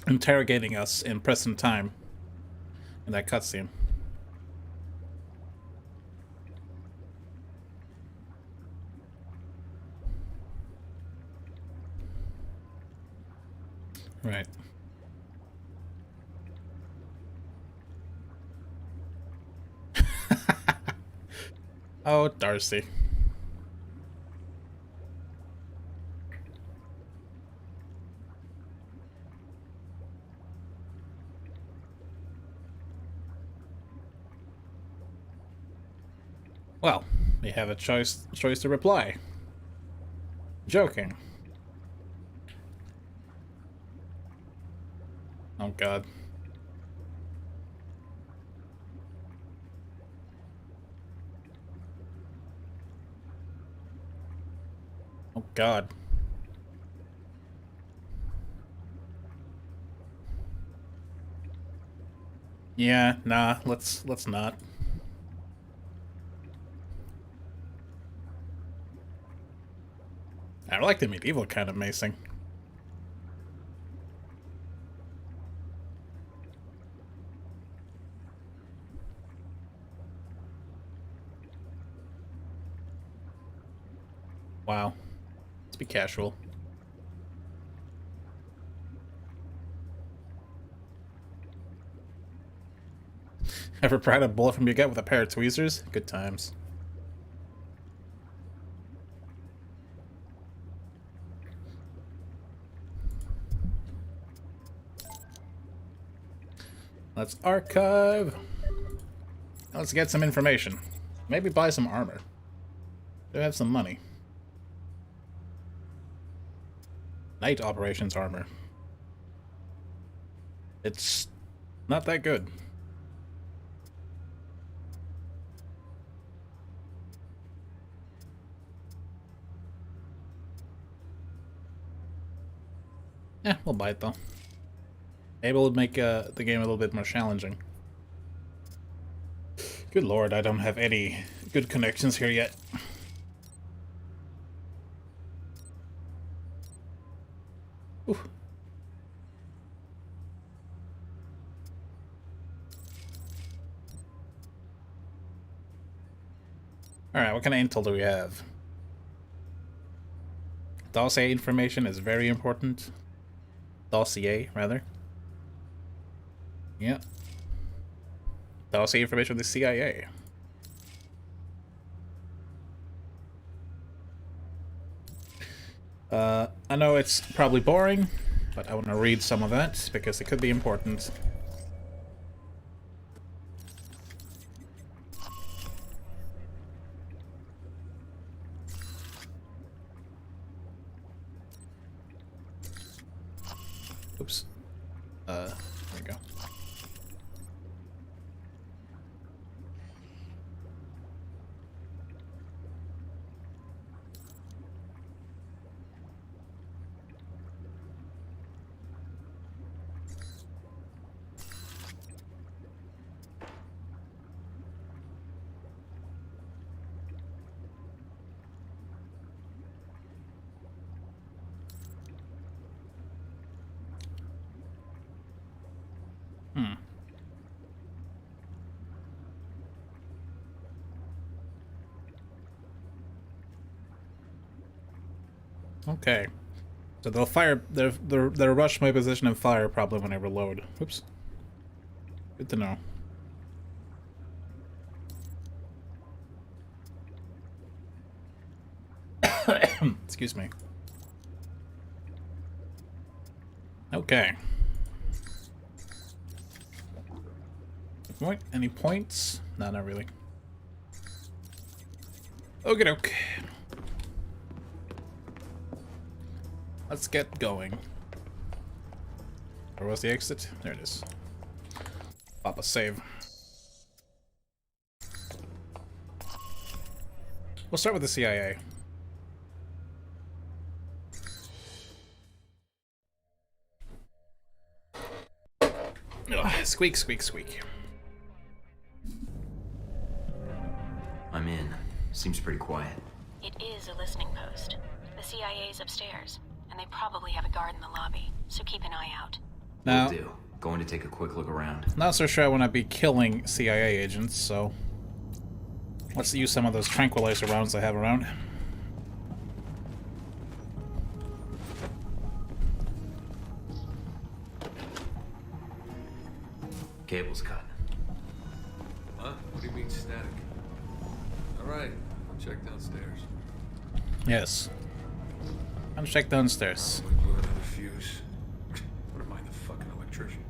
interrogating us in present time in that cutscene. Right. Oh, Darcy. Well, we have a choice to reply. Joking. Oh God. Oh God. Yeah, nah, let's not. I like the medieval kind of macing. Wow. Let's be casual. Ever pried a bullet from your gut with a pair of tweezers? Good times. Let's archive. Let's get some information. Maybe buy some armor. Do have some money. Night operations armor. It's not that good. Yeah, we'll buy it though. Maybe it'll make the game a little bit more challenging. Good lord, I don't have any good connections here yet. Ooh. Alright, what kind of intel do we have? Dossier information is very important. Dossier, rather. Yeah. Dossier information from the CIA. I know it's probably boring, but I want to read some of that because it could be important. Oops. There we go. Okay. So they'll fire. They'll rush my position and fire probably when I reload. Oops. Good to know. Excuse me. Okay. What? Any points? No, not really. Okie doke. Let's get going. Where was the exit? There it is. Pop a save. We'll start with the CIA. Ugh, squeak, squeak, squeak. I'm in. Seems pretty quiet. It is a listening post. The CIA's upstairs, and they probably have a guard in the lobby, so keep an eye out. Now, Will do. Going to take a quick look around. not so sure I want to be killing CIA agents, so let's use some of those tranquilizer rounds I have around. Cable's cut. Huh? What do you mean static? Alright, I'll check downstairs. Yes. I'm check downstairs. We blew another fuse. What am I, the fucking electrician?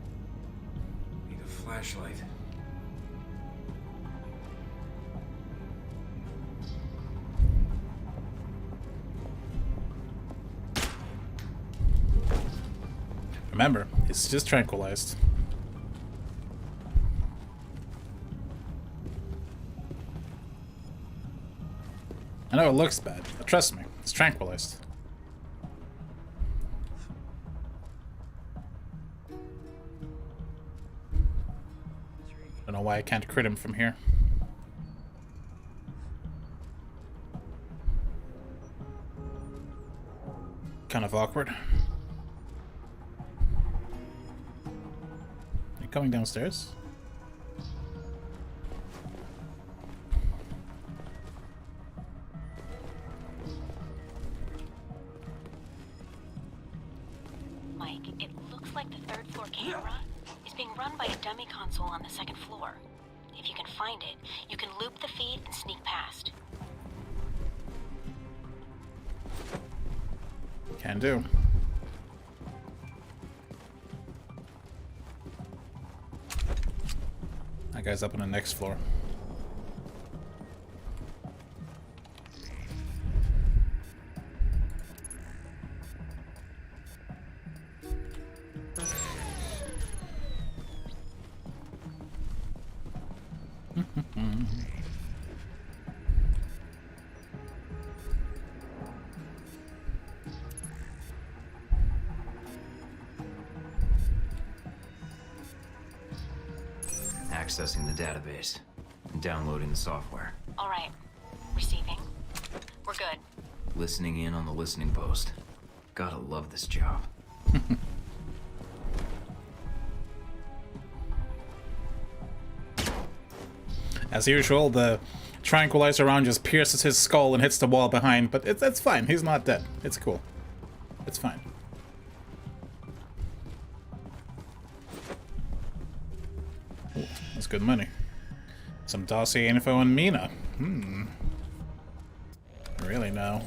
Need a flashlight. Remember, it's just tranquilized. I know it looks bad, but trust me, it's tranquilized. Don't know why I can't crit him from here. Kind of awkward. You coming downstairs? Mike, it looks like the third floor camera is being run by a dummy console on the second floor. If you can find it, you can loop the feed and sneak past. Can do. That guy's up on the next floor. Accessing the database and downloading the software. All right. Receiving. We're good. Listening in on the listening post. Gotta love this job. As usual, the tranquilizer round just pierces his skull and hits the wall behind, but it's fine. He's not dead. It's cool. It's fine. Ooh, that's good money. Some dossier info on Mina. Really no.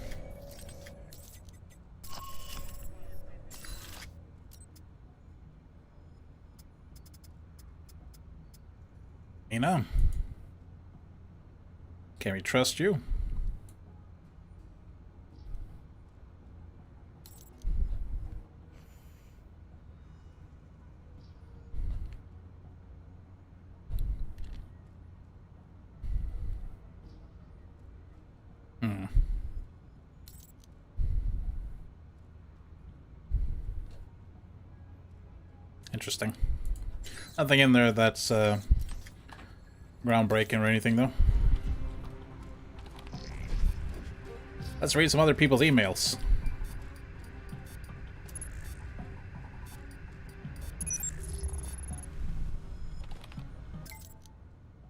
Mina. Can we trust you? Interesting. Nothing in there that's groundbreaking or anything, though. Let's read some other people's emails.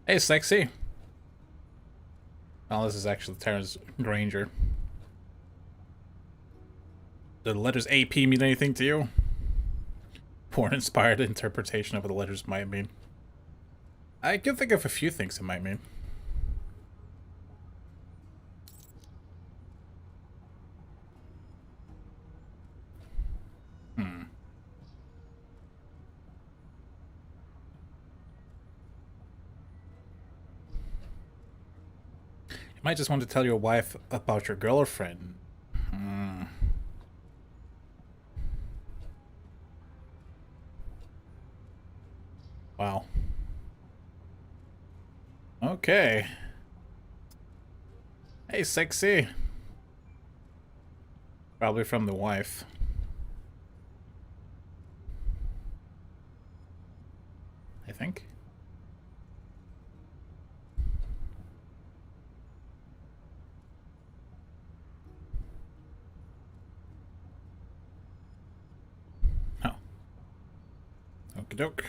Hey, sexy. Oh, this is actually Terrence Granger. Do the letters AP mean anything to you? Porn-inspired interpretation of what the letters might mean. I can think of a few things it might mean. You might just want to tell your wife about your girlfriend. Wow. Okay. Hey, sexy. Probably from the wife. I think. Oh. Okie doke.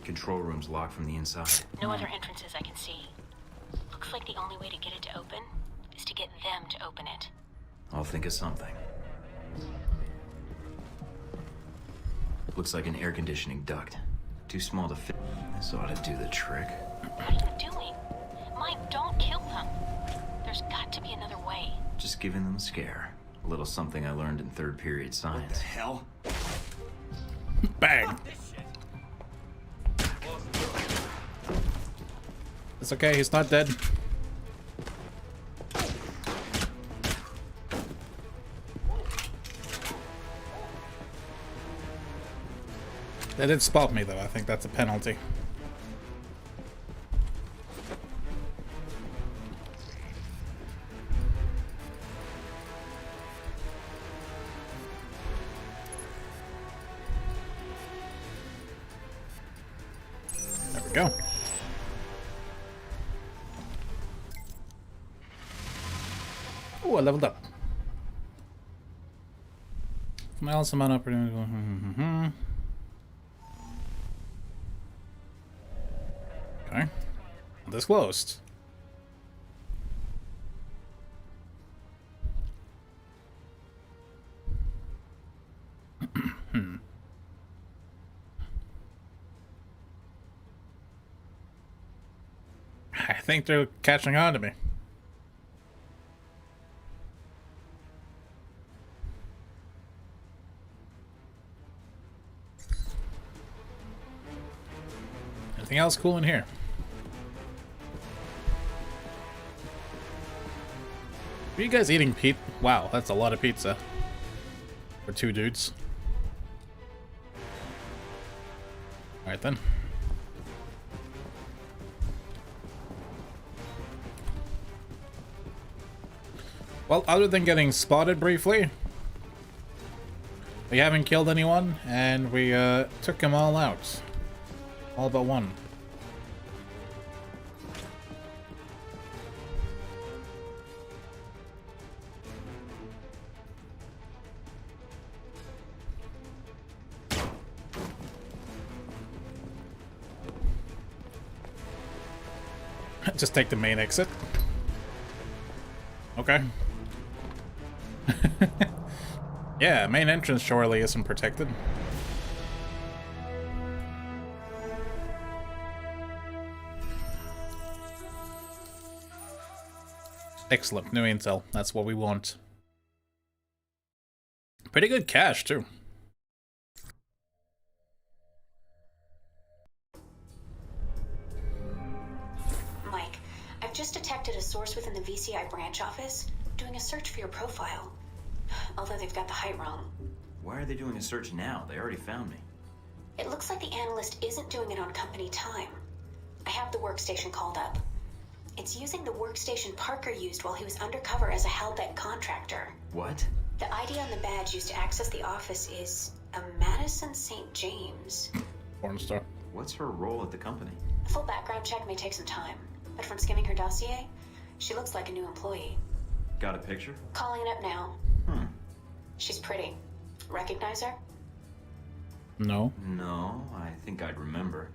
Control room's locked from the inside. No other entrances I can see. Looks like the only way to get it to open is to get them to open it. I'll think of something. Looks like an air conditioning duct. Too small to fit. This ought to do the trick. What are you doing? Mike, don't kill them. There's got to be another way. Just giving them a scare. A little something I learned in third period science. What the hell? Bang! It's okay, he's not dead. They did spot me though, I think that's a penalty. There we go. Oh, I leveled up. Miles amount operating. Okay. Undisclosed. I think they're catching on to me. Anything else cool in here? Are you guys eating pizza? Wow, that's a lot of pizza. For two dudes. Alright then. Well, other than getting spotted briefly, we haven't killed anyone, and we took them all out. All but one. Just take the main exit. Yeah, main entrance surely isn't protected. Excellent, new intel. That's what we want. Pretty good cash, too. Mike, I've just detected a source within the VCI branch office doing a search for your profile. Although they've got the height wrong. Why are they doing a search now? They already found me. It looks like the analyst isn't doing it on company time. I have the workstation called up. It's using the workstation Parker used while he was undercover as a Halbeck contractor. What? The ID on the badge used to access the office is a Madison St. James. Porn star. What's her role at the company? A full background check may take some time, but from skimming her dossier, she looks like a new employee. Got a picture? Calling it up now. She's pretty. Recognize her? No. No, I think I'd remember.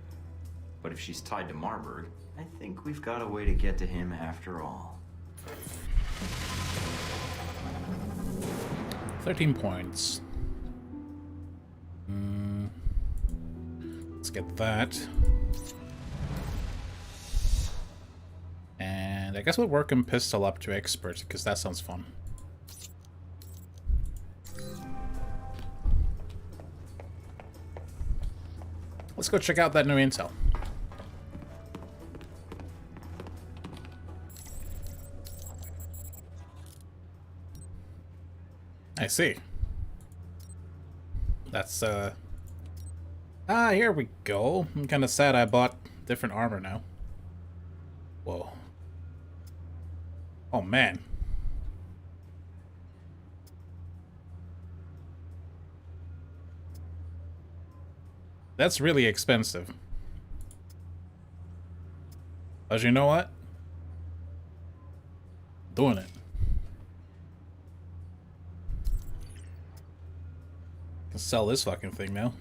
But if she's tied to Marburg, I think we've got a way to get to him after all. 13 points. Let's get that. And I guess we'll work him pistol up to expert, because that sounds fun. Let's go check out that new intel. I see. That's, here we go. I'm kind of sad I bought different armor now. Whoa. Oh, man. That's really expensive. But you know what? Doing it. Can sell this fucking thing now.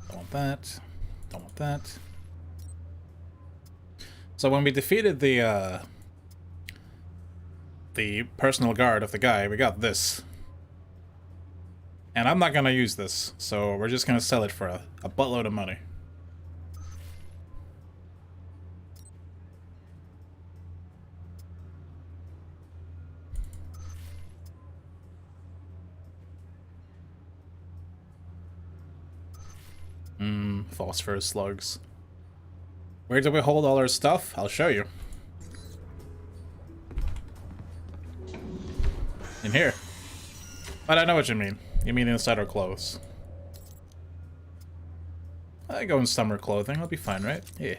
Don't want that. Don't want that. So when we defeated the personal guard of the guy, we got this. And I'm not gonna use this, so we're just gonna sell it for a buttload of money. Phosphorus slugs. Where do we hold all our stuff? I'll show you. In here. But I know what you mean. You mean inside our clothes. I go in summer clothing. I'll be fine, right? Yeah.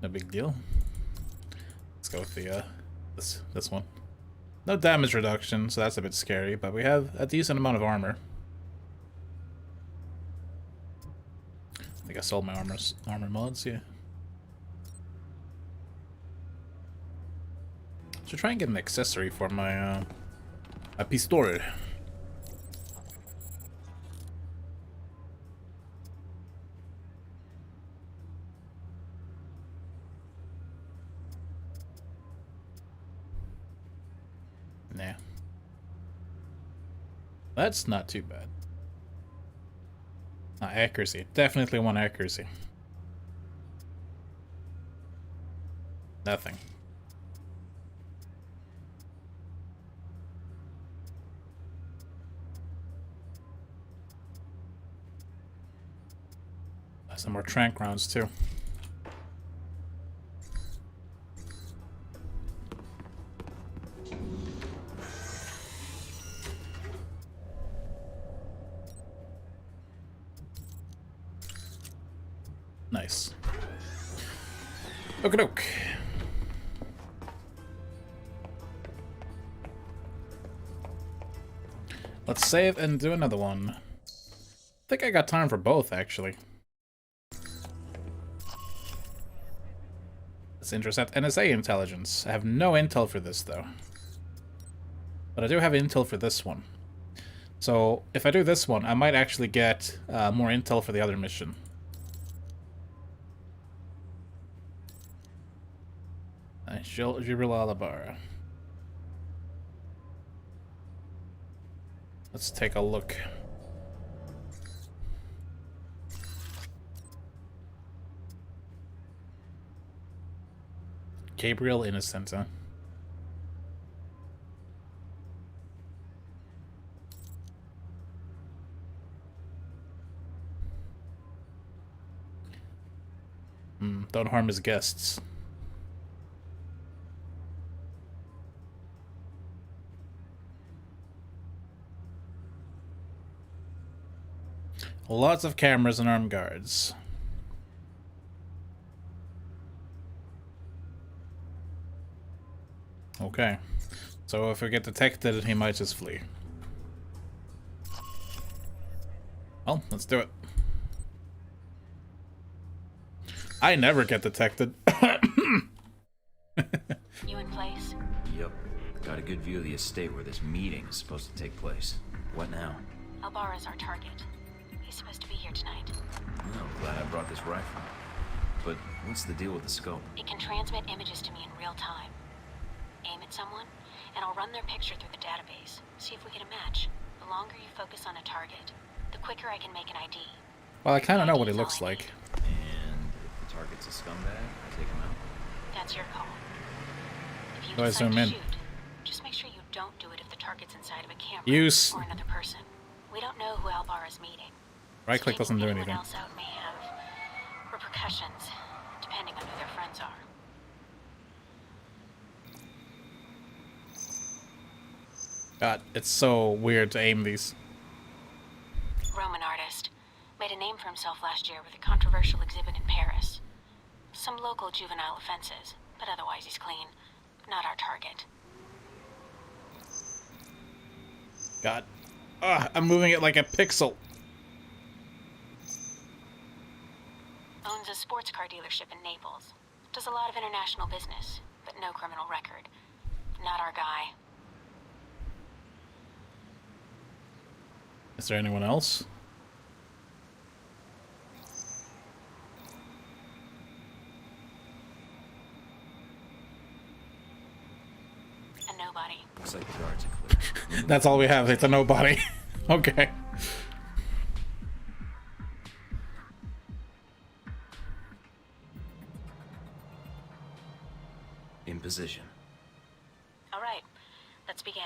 No big deal. Let's go with the this one. No damage reduction, so that's a bit scary, but we have a decent amount of armor. I think I sold my armor mods, yeah. Should try and get an accessory for my a pistol. Nah. That's not too bad. Accuracy. Definitely want accuracy. Nothing. Some more tranq rounds too. Nice. Okie doke. Let's save and do another one. I think I got time for both, actually. Let's intercept NSA intelligence. I have no intel for this, though. But I do have intel for this one. So, if I do this one, I might actually get more intel for the other mission. Jibril Alabara. Let's take a look. Gabriel Innocent, huh? Don't harm his guests. Lots of cameras and armed guards. Okay. So if we get detected, he might just flee. Well, let's do it. I never get detected. You in place? Yep. Got a good view of the estate where this meeting is supposed to take place. What now? Albara's our target. He's supposed to be here tonight. Oh, glad I brought this rifle. But what's the deal with the scope? It can transmit images to me in real time. Aim at someone, and I'll run their picture through the database. See if we get a match. The longer you focus on a target, the quicker I can make an ID. Well, I kind of know what he looks like. And if the target's a scumbag, I take him out? That's your call. If you Do I decide zoom to in? shoot, just make sure you don't do it if the target's inside of a camera Use. or another person. We don't know who Albara's meeting. Right click doesn't do Anyone anything. else out may have repercussions, depending on who their friends are. God, it's so weird to aim these. Roman artist. Made a name for himself last year with a controversial exhibit in Paris. Some local juvenile offenses, but otherwise he's clean. Not our target. God. I'm moving it like a pixel. Owns a sports car dealership in Naples. Does a lot of international business, but no criminal record. Not our guy. Is there anyone else? A nobody. Looks like the guards are clear. That's all we have. It's a nobody. Okay. In position. All right, let's begin.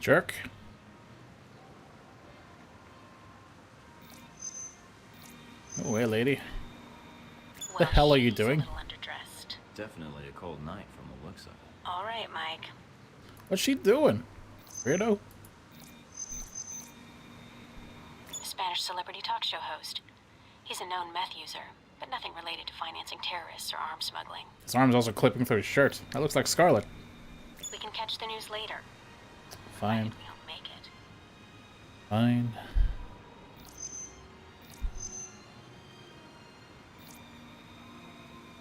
Jerk. Oh, hey, lady. Well, The hell are you she's doing? A little underdressed. Definitely a cold night from the looks of it. All right, Mike. What's she doing? Weirdo. Spanish celebrity talk show host. He's a known meth user, but nothing related to financing terrorists or arms smuggling. His arm's also clipping through his shirt. That looks like Scarlet. We can catch the news later. Fine. We don't make it. Fine.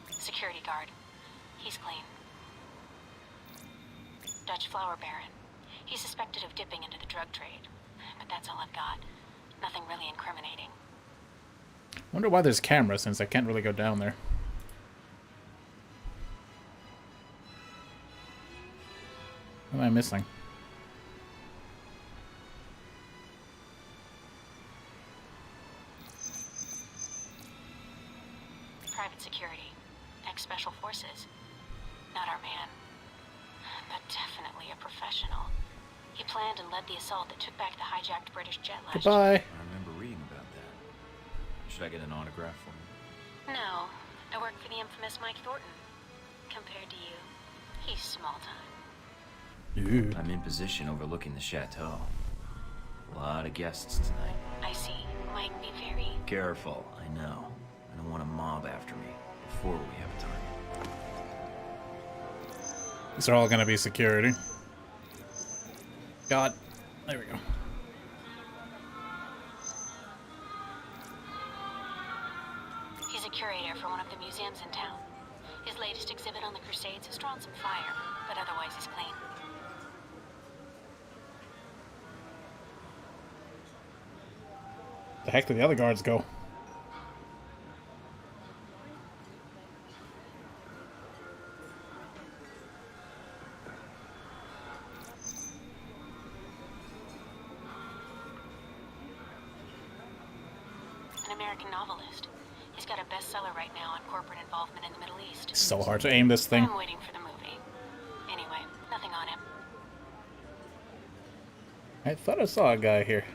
Security guard. He's clean. Dutch flower baron. He's suspected of dipping into the drug trade, but that's all I've got. Nothing really incriminating. Wonder why there's cameras since I can't really go down there. What am I missing? Private security. Ex-special forces. Not our man. But definitely a professional. He planned and led the assault that took back the hijacked British jet last year. Goodbye. I remember reading about that. Should I get an autograph for him? No, I work for the infamous Mike Thornton. Compared to you, he's small time. Ooh. I'm in position overlooking the chateau. A lot of guests tonight. I see. Mike, be very... Careful, I know. I don't want a mob after me before we have time. These are all gonna be security. God. There we go. He's a curator for one of the museums in town. His latest exhibit on the Crusades has drawn some fire, but otherwise he's clean. The heck did the other guards go? American novelist. He's got a bestseller right now on corporate involvement in the Middle East. It's so hard to aim this thing. I'm waiting for the movie. Anyway, nothing on him. I thought I saw a guy here.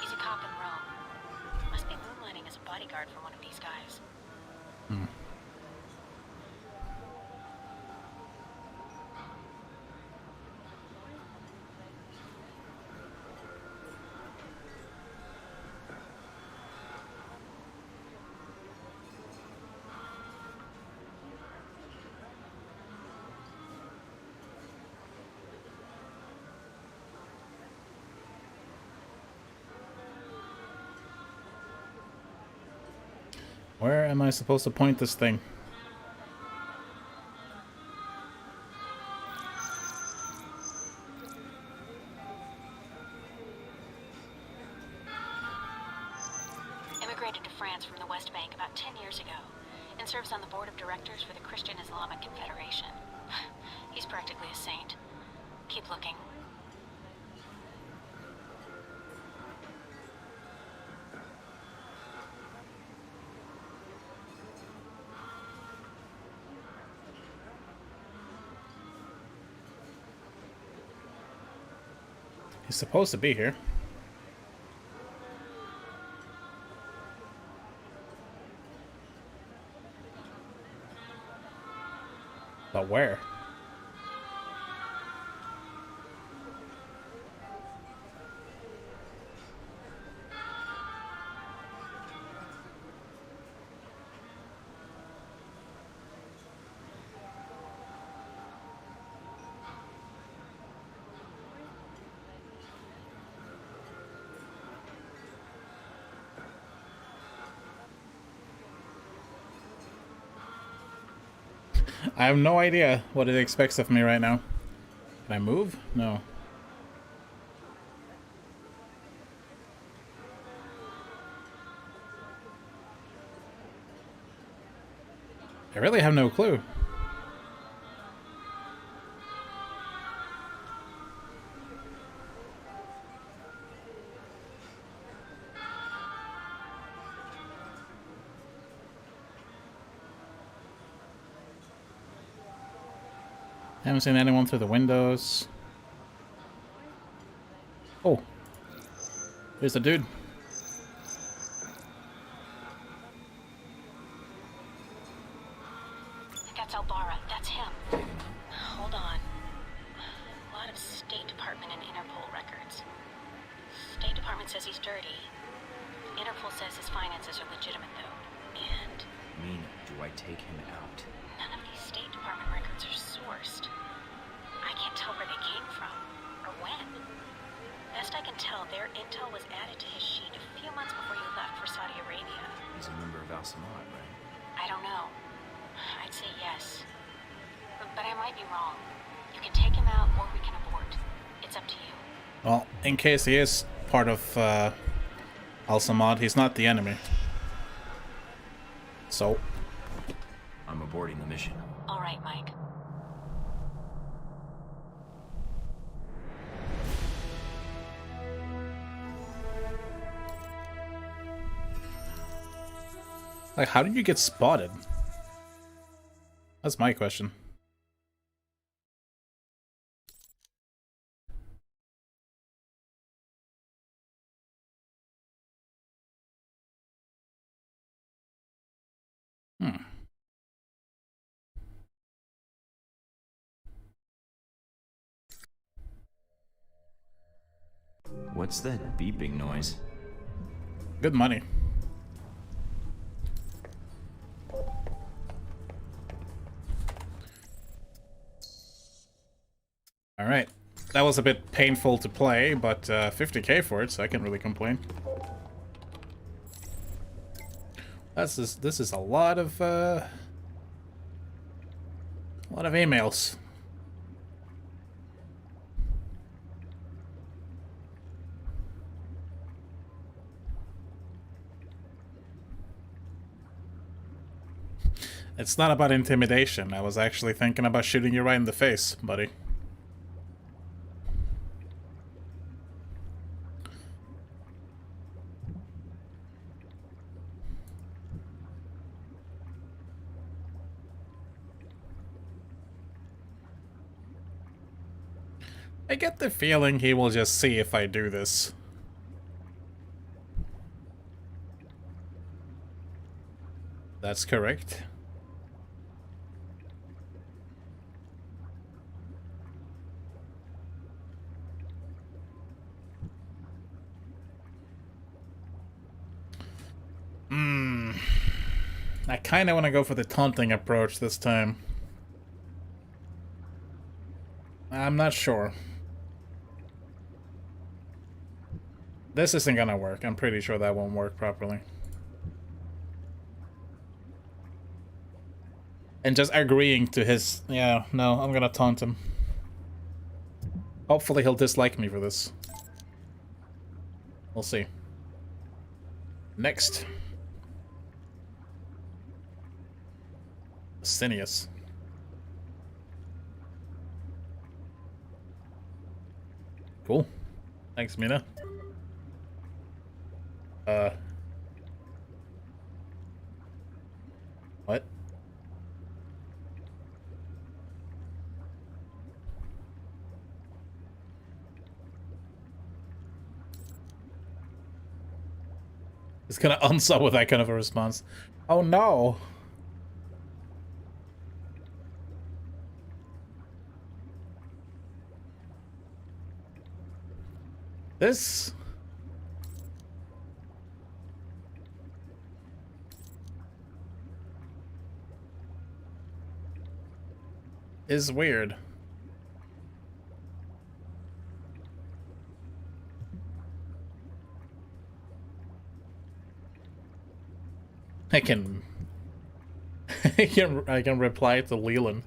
He's a cop in Rome. Must be moonlighting as a bodyguard for one of these guys. Where am I supposed to point this thing? Immigrated to France from the West Bank about 10 years ago and serves on the board of directors for the Christian Islamic Confederation. He's practically a saint. Keep looking. He's supposed to be here. But where? I have no idea what it expects of me right now. Can I move? No. I really have no clue. Haven't seen anyone through the windows. Oh. There's the dude. That's Albara. That's him. Hold on. A lot of State Department and Interpol records. State Department says he's dirty. Interpol says his finances are legitimate, though. And Mina, do I take him out? none of these State Department records are sourced. I can't tell where they came from, or when. Best I can tell, their intel was added to his sheet a few months before you left for Saudi Arabia. He's a member of Al Samad, right? I don't know. I'd say yes. But I might be wrong. You can take him out, or we can abort. It's up to you. Well, in case he is part of Al Samad, he's not the enemy. So, I'm aborting the mission. All right, Mike. like, how did you get spotted? That's my question. What's that beeping noise? Good money. Alright. That was a bit painful to play, but 50k for it, so I can't really complain. This is a lot of emails. It's not about intimidation. I was actually thinking about shooting you right in the face, buddy. I get the feeling he will just see if I do this. That's correct. I kind of want to go for the taunting approach this time. I'm not sure. This isn't gonna work. I'm pretty sure that won't work properly. And just agreeing to his... Yeah, no, I'm gonna taunt him. Hopefully he'll dislike me for this. We'll see. Next. Sinius. Cool. Thanks, Mina. What? It's gonna unsub with that kind of a response. Oh no! This... is weird. I can I can reply to Leland.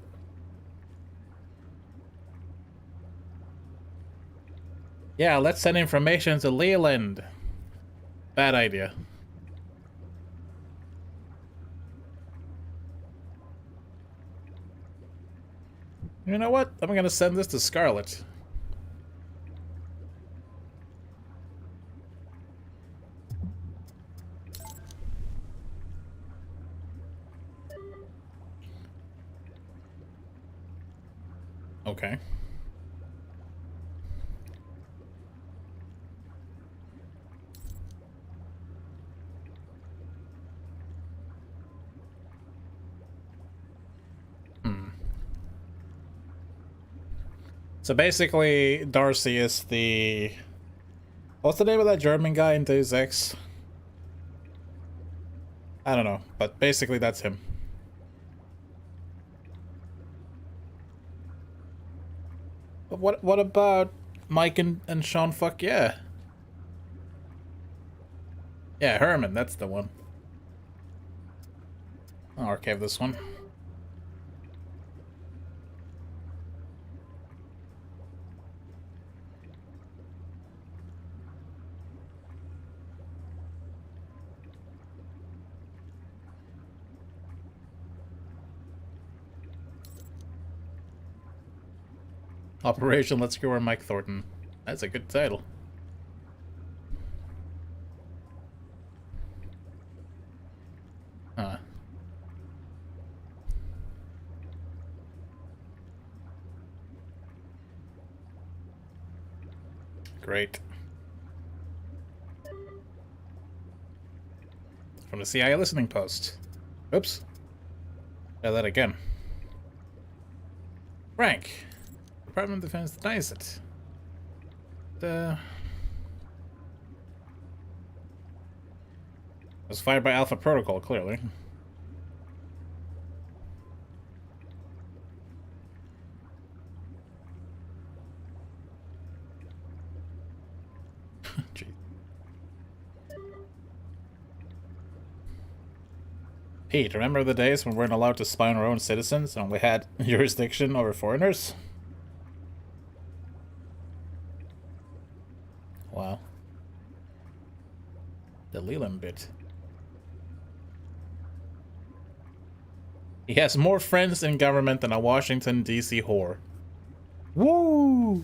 Yeah, let's send information to Leland. Bad idea. You know what? I'm gonna send this to Scarlet. Okay. So basically, Darcy is the... What's the name of that German guy in Deus Ex? I don't know, but basically that's him. But what about Mike and Sean? Fuck yeah. Yeah, Herman, that's the one. I'll archive this one. Operation Let's Cure Mike Thornton. That's a good title. Huh. Great. From the CIA listening post. Oops. Try that again. Frank. Department of Defense denies it. It was fired by Alpha Protocol, clearly. Jeez. Pete, remember the days when we weren't allowed to spy on our own citizens and we had jurisdiction over foreigners? Wow. The Leland bit. He has more friends in government than a Washington, D.C. whore. Woo!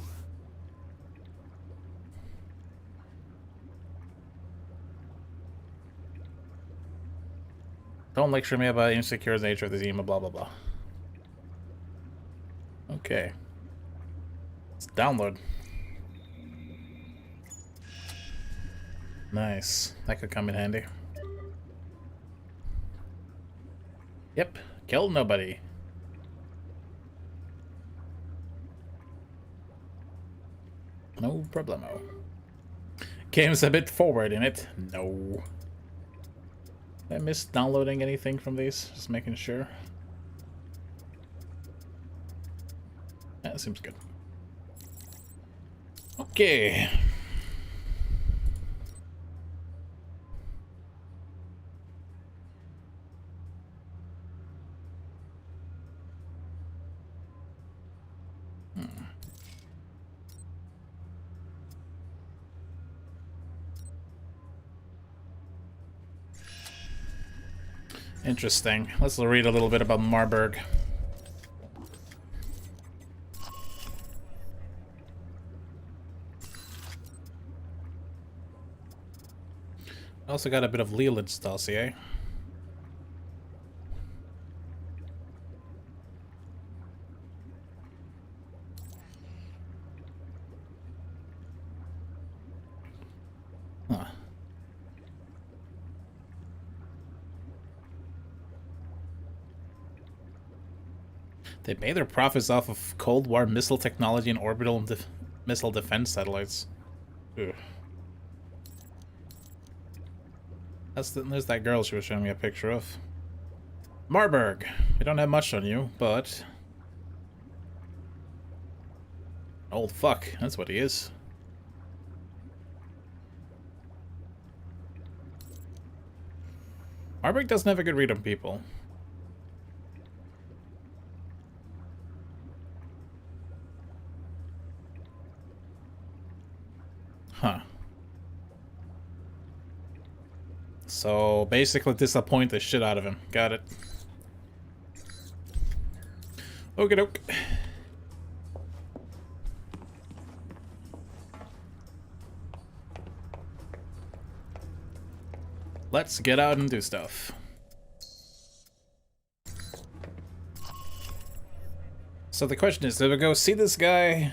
Don't lecture me about insecure nature of the team, blah blah blah. Okay. Let's download. Nice. That could come in handy. Yep. Killed nobody. No problemo. Game's a bit forward in it. No. Did I miss downloading anything from these? Just making sure. That seems good. Okay. Interesting. Let's read a little bit about Marburg. Also got a bit of Leland's dossier. Huh. They made their profits off of Cold War missile technology and orbital missile defense satellites. Ugh. There's that girl she was showing me a picture of. Marburg! We don't have much on you, but... old fuck, that's what he is. Marburg doesn't have a good read on people. Huh. So basically disappoint the shit out of him. Got it. Okie doke. Let's get out and do stuff. So the question is, do we go see this guy?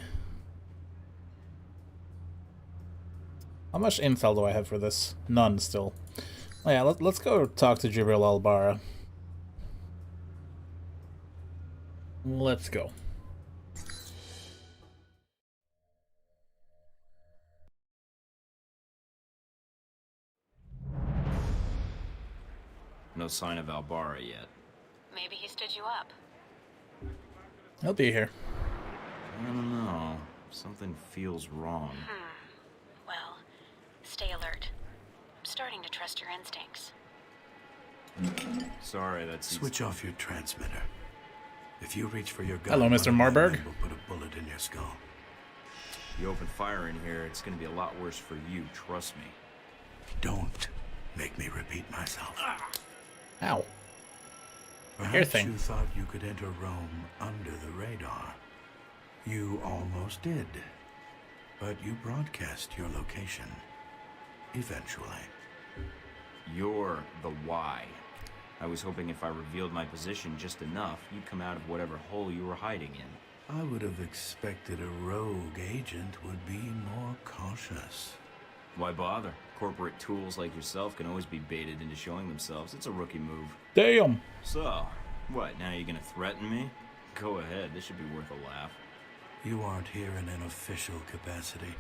How much intel do I have for this? None still. Oh yeah, let's go talk to Jibril Al-Bara. Let's go. No sign of Al-Bara yet. Maybe he stood you up. He'll be here. I don't know. Something feels wrong. Well, stay alert. I'm starting to trust your instincts. Sorry, that's... Switch off your transmitter. If you reach for your gun, Hello, Mr. one of my Marburg. men will put a bullet in your skull. You open fire in here, it's gonna be a lot worse for you, trust me. Don't make me repeat myself. Ow. Perhaps thing. you thought you could enter Rome under the radar. You almost did. But you broadcast your location. Eventually. You're the why. I was hoping if I revealed my position just enough, you'd come out of whatever hole you were hiding in. I would have expected a rogue agent would be more cautious. Why bother? Corporate tools like yourself can always be baited into showing themselves. It's a rookie move. Damn. So, what, now you're gonna threaten me? Go ahead, this should be worth a laugh. You aren't here in an official capacity.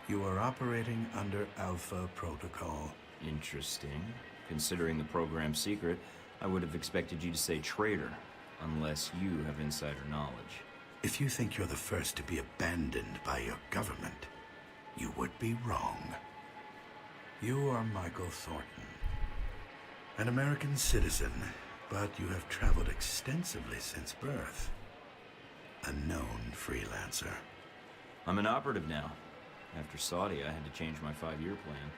You are operating under Alpha Protocol. Interesting. Considering the program's secret, I would have expected you to say traitor, unless you have insider knowledge. If you think you're the first to be abandoned by your government, you would be wrong. You are Michael Thornton, an American citizen, but you have traveled extensively since birth. A known freelancer. I'm an operative now. After Saudi, I had to change my 5-year plan.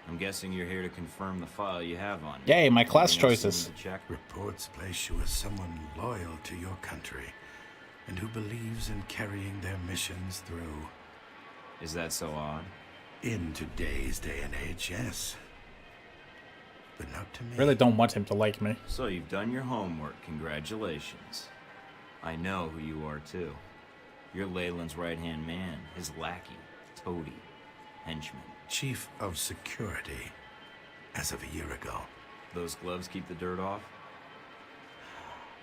I'm guessing you're here to confirm the file you have on you. Yay, my class Anything else you choices. need to check? Reports place you as someone loyal to your country and who believes in carrying their missions through. Is that so odd? In today's day and age, yes. But not to me. Really don't want him to like me. So you've done your homework. Congratulations. I know who you are, too. You're Leyland's right-hand man, his lackey, toady, henchman. Chief of Security, as of a year ago. Those gloves keep the dirt off?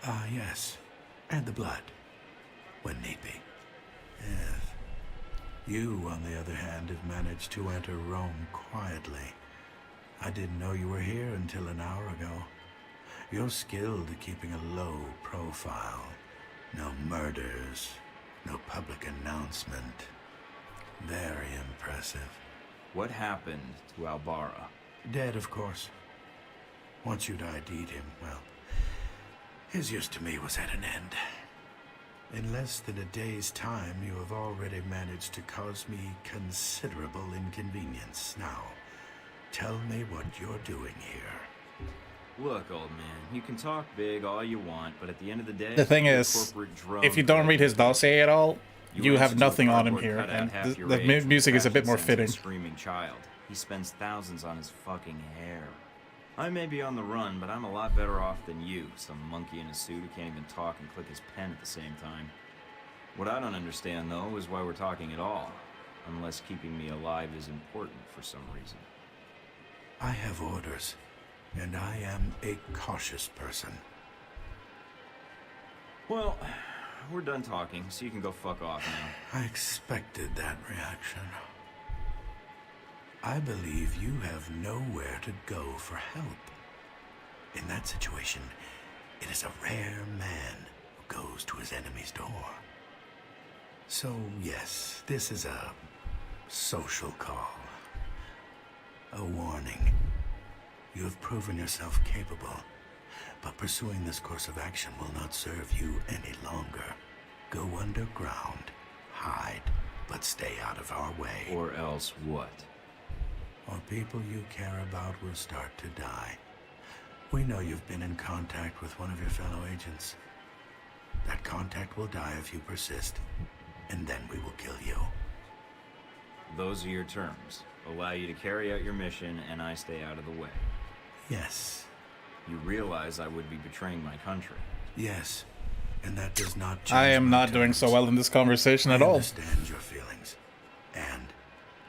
Ah, yes. And the blood, when need be. Yes. You, on the other hand, have managed to enter Rome quietly. I didn't know you were here until an hour ago. You're skilled at keeping a low profile. No murders, no public announcement. Very impressive. What happened to Albara? Dead, of course. Once you'd ID'd him, well, his use to me was at an end. In less than a day's time, you have already managed to cause me considerable inconvenience. Now, tell me what you're doing here. Look, old man, you can talk big all you want, but at the end of the day, The thing you're a is, corporate drone if you don't read his dossier at all, you have answer to a nothing on him cardboard here, cutout and half your the age music is a bit fashion more sense of a fitting. Screaming child. He spends thousands on his fucking hair. I may be on the run, but I'm a lot better off than you, some monkey in a suit who can't even talk and click his pen at the same time. What I don't understand, though, is why we're talking at all, unless keeping me alive is important for some reason. I have orders, and I am a cautious person. Well, we're done talking, so you can go fuck off now. I expected that reaction. I believe you have nowhere to go for help. In that situation, it is a rare man who goes to his enemy's door. So, yes, this is a social call. A warning. You have proven yourself capable, but pursuing this course of action will not serve you any longer. Go underground, hide, but stay out of our way. Or else what? Or people you care about will start to die. We know you've been in contact with one of your fellow agents. That contact will die if you persist, and then we will kill you. Those are your terms. Allow you to carry out your mission, and I stay out of the way. Yes. You realize I would be betraying my country. Yes. And that does not change I am my not doing so terms. well in this conversation at I all. understand your feelings, and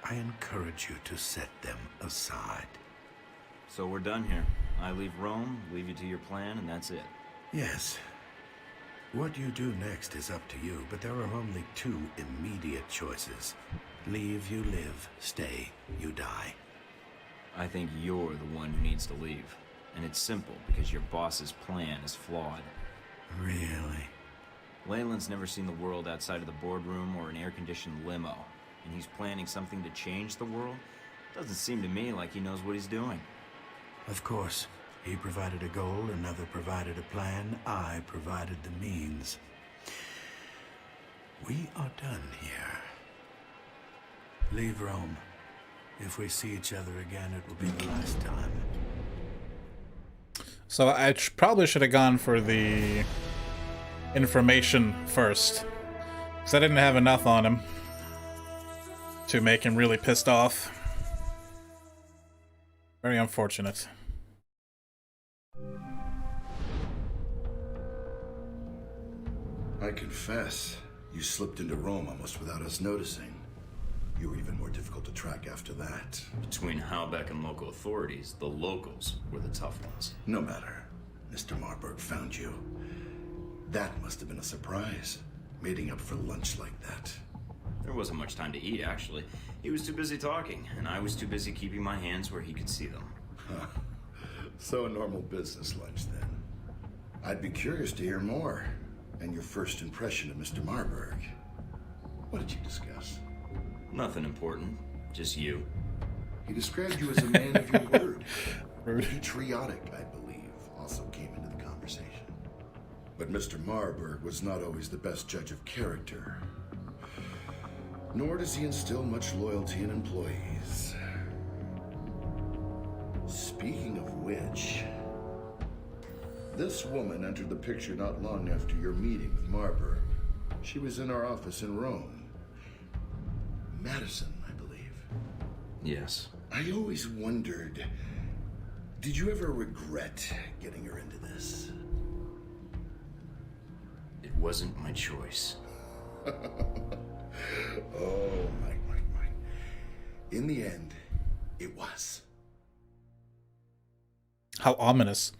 I encourage you to set them aside. So we're done here. I leave Rome, leave you to your plan, and that's it. Yes. What you do next is up to you, but there are only two immediate choices. Leave, you live. Stay, you die. I think you're the one who needs to leave. And it's simple, because your boss's plan is flawed. Really? Leyland's never seen the world outside of the boardroom or an air-conditioned limo. And he's planning something to change the world? Doesn't seem to me like he knows what he's doing. Of course. He provided a goal, another provided a plan, I provided the means. We are done here. Leave Rome. If we see each other again, it will be the last time. So I probably should have gone for the information first, because I didn't have enough on him to make him really pissed off. Very unfortunate. I confess, you slipped into Rome almost without us noticing. You were even more difficult to track after that. Between Halbeck and local authorities, the locals were the tough ones. No matter. Mr. Marburg found you. That must have been a surprise, meeting up for lunch like that. There wasn't much time to eat, actually. He was too busy talking, and I was too busy keeping my hands where he could see them. Huh. So a normal business lunch, then. I'd be curious to hear more, and your first impression of Mr. Marburg. What did you discuss? Nothing important, just you. He described you as a man of your word. Rude. Patriotic, I believe, also came into the conversation. But Mr. Marburg was not always the best judge of character. Nor does he instill much loyalty in employees. Speaking of which, this woman entered the picture not long after your meeting with Marburg. She was in our office in Rome. Madison, I believe. Yes. I always wondered, did you ever regret getting her into this? It wasn't my choice. Oh, my. In the end, it was. How ominous.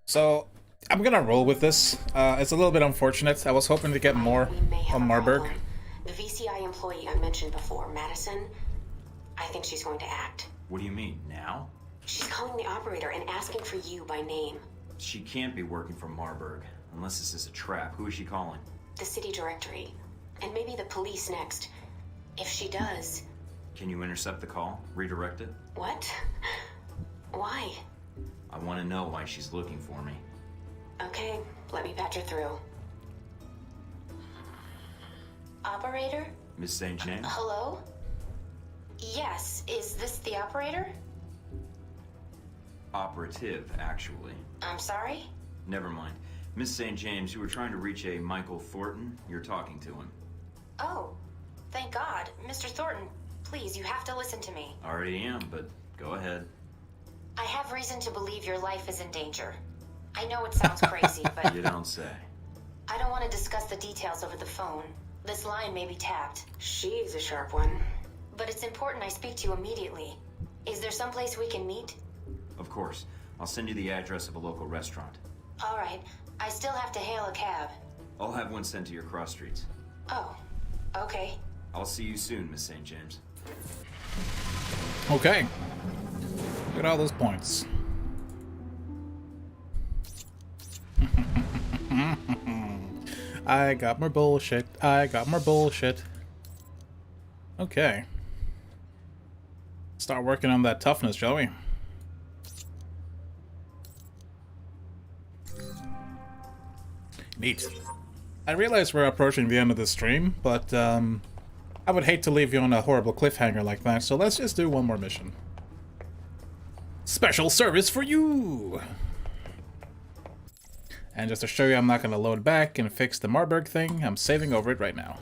So, I'm gonna roll with this. It's a little bit unfortunate. I was hoping to get more We may have on a Marburg. problem. The VCI employee I mentioned before, Madison, I think she's going to act. What do you mean, now? She's calling the operator and asking for you by name. She can't be working for Marburg, unless this is a trap. Who is she calling? The city directory. And maybe the police next. If she does... Can you intercept the call? Redirect it? What? Why? I want to know why she's looking for me. Okay, let me patch her through. Operator? Miss St. James? Hello? Yes, is this the operator? Operative, actually. I'm sorry? Never mind. Miss St. James, you were trying to reach a Michael Thornton. You're talking to him. Oh, thank God. Mr. Thornton, please, you have to listen to me. Already am, but go ahead. I have reason to believe your life is in danger. I know it sounds crazy, but You don't say. I don't want to discuss the details over the phone. This line may be tapped. She's a sharp one. But it's important I speak to you immediately. Is there someplace we can meet? Of course. I'll send you the address of a local restaurant. All right. I still have to hail a cab. I'll have one sent to your cross streets. Oh, okay. I'll see you soon, Miss St. James. Okay. Look at all those points. I got more bullshit. I got more bullshit. Okay. Start working on that toughness, shall we? Neat. I realize we're approaching the end of the stream, but I would hate to leave you on a horrible cliffhanger like that, so let's just do one more mission. Special service for you! And just to show you I'm not going to load back and fix the Marburg thing, I'm saving over it right now.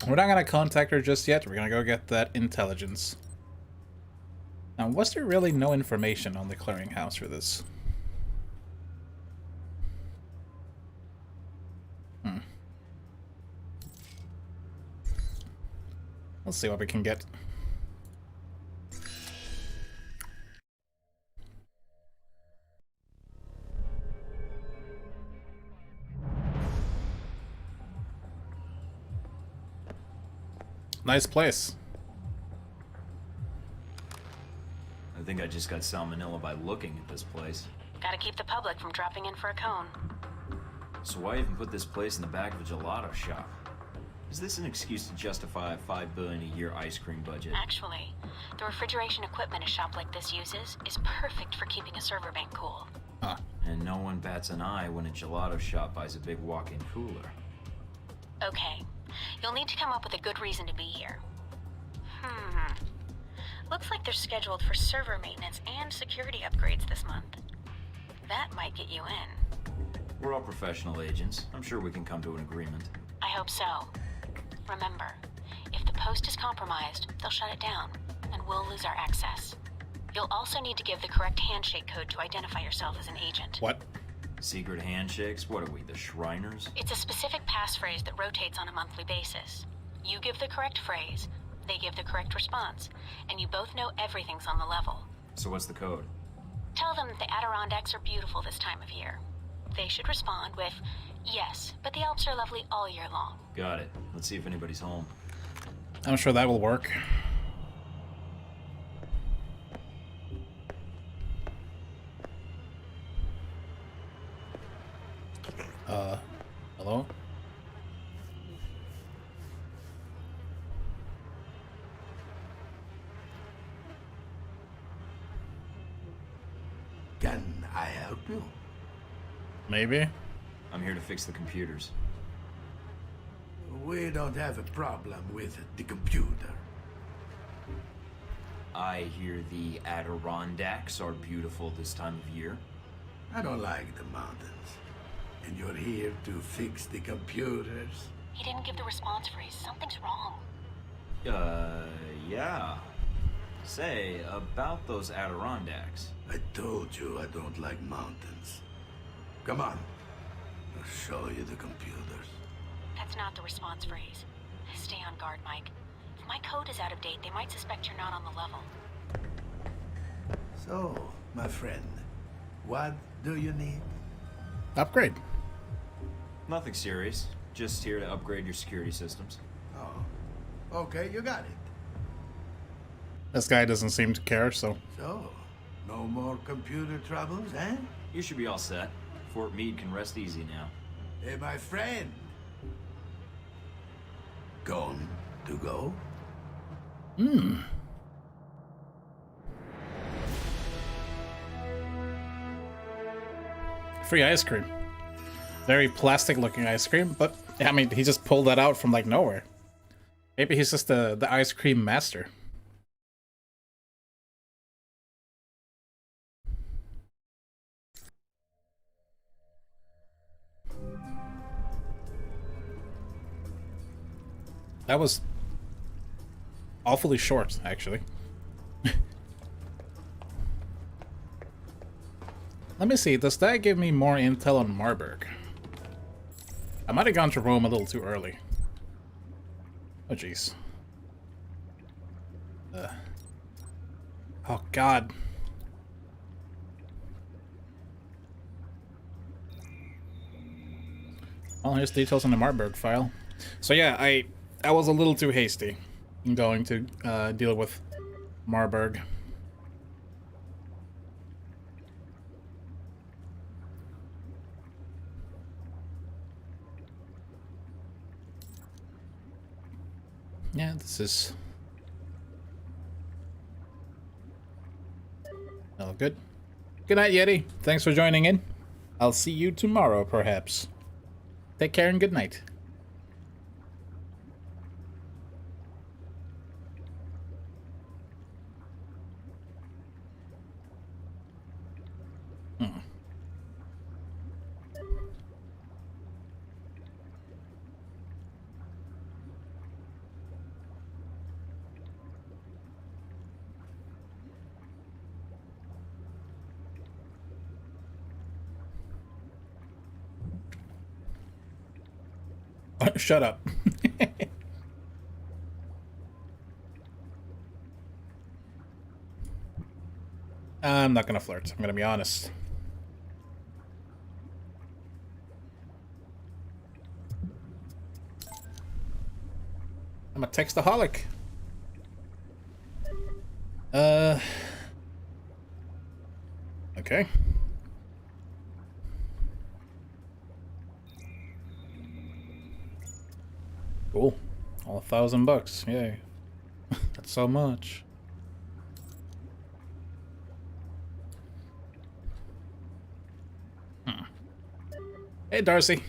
We're not going to contact her just yet, we're going to go get that intelligence. Now, was there really no information on the clearinghouse for this? Let's see what we can get. Nice place. I think I just got salmonella by looking at this place. Gotta keep the public from dropping in for a cone. So why even put this place in the back of a gelato shop? Is this an excuse to justify a $5 billion a year ice cream budget? Actually, the refrigeration equipment a shop like this uses is perfect for keeping a server bank cool. Huh. And no one bats an eye when a gelato shop buys a big walk-in cooler. Okay, you'll need to come up with a good reason to be here. Looks like they're scheduled for server maintenance and security upgrades this month. That might get you in. We're all professional agents. I'm sure we can come to an agreement. I hope so. Remember, if the post is compromised, they'll shut it down, and we'll lose our access. You'll also need to give the correct handshake code to identify yourself as an agent. What? Secret handshakes? What are we, the Shriners? It's a specific passphrase that rotates on a monthly basis. You give the correct phrase, they give the correct response, and you both know everything's on the level. So what's the code? Tell them that the Adirondacks are beautiful this time of year. They should respond with, yes, but the Alps are lovely all year long. Got it. Let's see if anybody's home. I'm sure that will work. Hello? Can I help you? Maybe? I'm here to fix the computers. We don't have a problem with the computer. I hear the Adirondacks are beautiful this time of year. I don't like the mountains. And you're here to fix the computers? He didn't give the response phrase. Something's wrong. Yeah. Say, about those Adirondacks. I told you I don't like mountains. Come on. I'll show you the computers. That's not the response phrase. Stay on guard, Mike. If my code is out of date, they might suspect you're not on the level. So, my friend, what do you need? Upgrade. Nothing serious. Just here to upgrade your security systems. Oh, okay, you got it. This guy doesn't seem to care, so... So, no more computer troubles, eh? You should be all set. Fort Meade can rest easy now. Hey, my friend. Gone to go? Free ice cream. Very plastic looking ice cream, but I mean, he just pulled that out from like nowhere. Maybe he's just the ice cream master. That was awfully short, actually. Let me see, does that give me more intel on Marburg? I might have gone to Rome a little too early. Oh, jeez. Oh, God. Well, here's details on the Marburg file. So yeah, I was a little too hasty in going to deal with Marburg. Yeah, this is all good. Good night, Yeti. Thanks for joining in. I'll see you tomorrow, perhaps. Take care and good night. Shut up. I'm not gonna flirt. I'm gonna be honest. I'm a textaholic. Okay. Cool. All $1,000. Yay. That's so much. Hey, Darcy.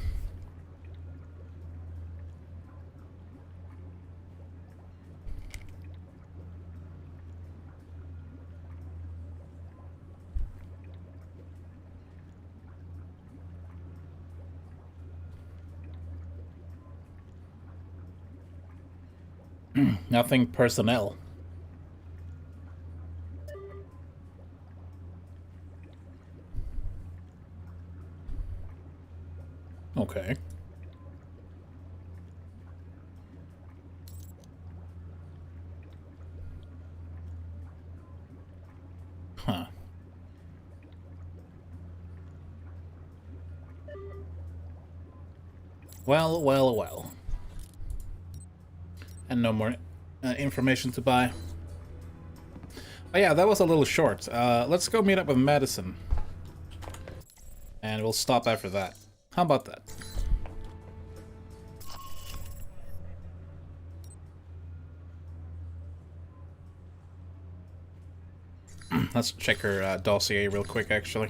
Nothing personnel. Okay. Huh. Well, well, well. And no more information to buy. But yeah, that was a little short. Let's go meet up with Madison. And we'll stop after that. How about that? Let's check her dossier real quick, actually.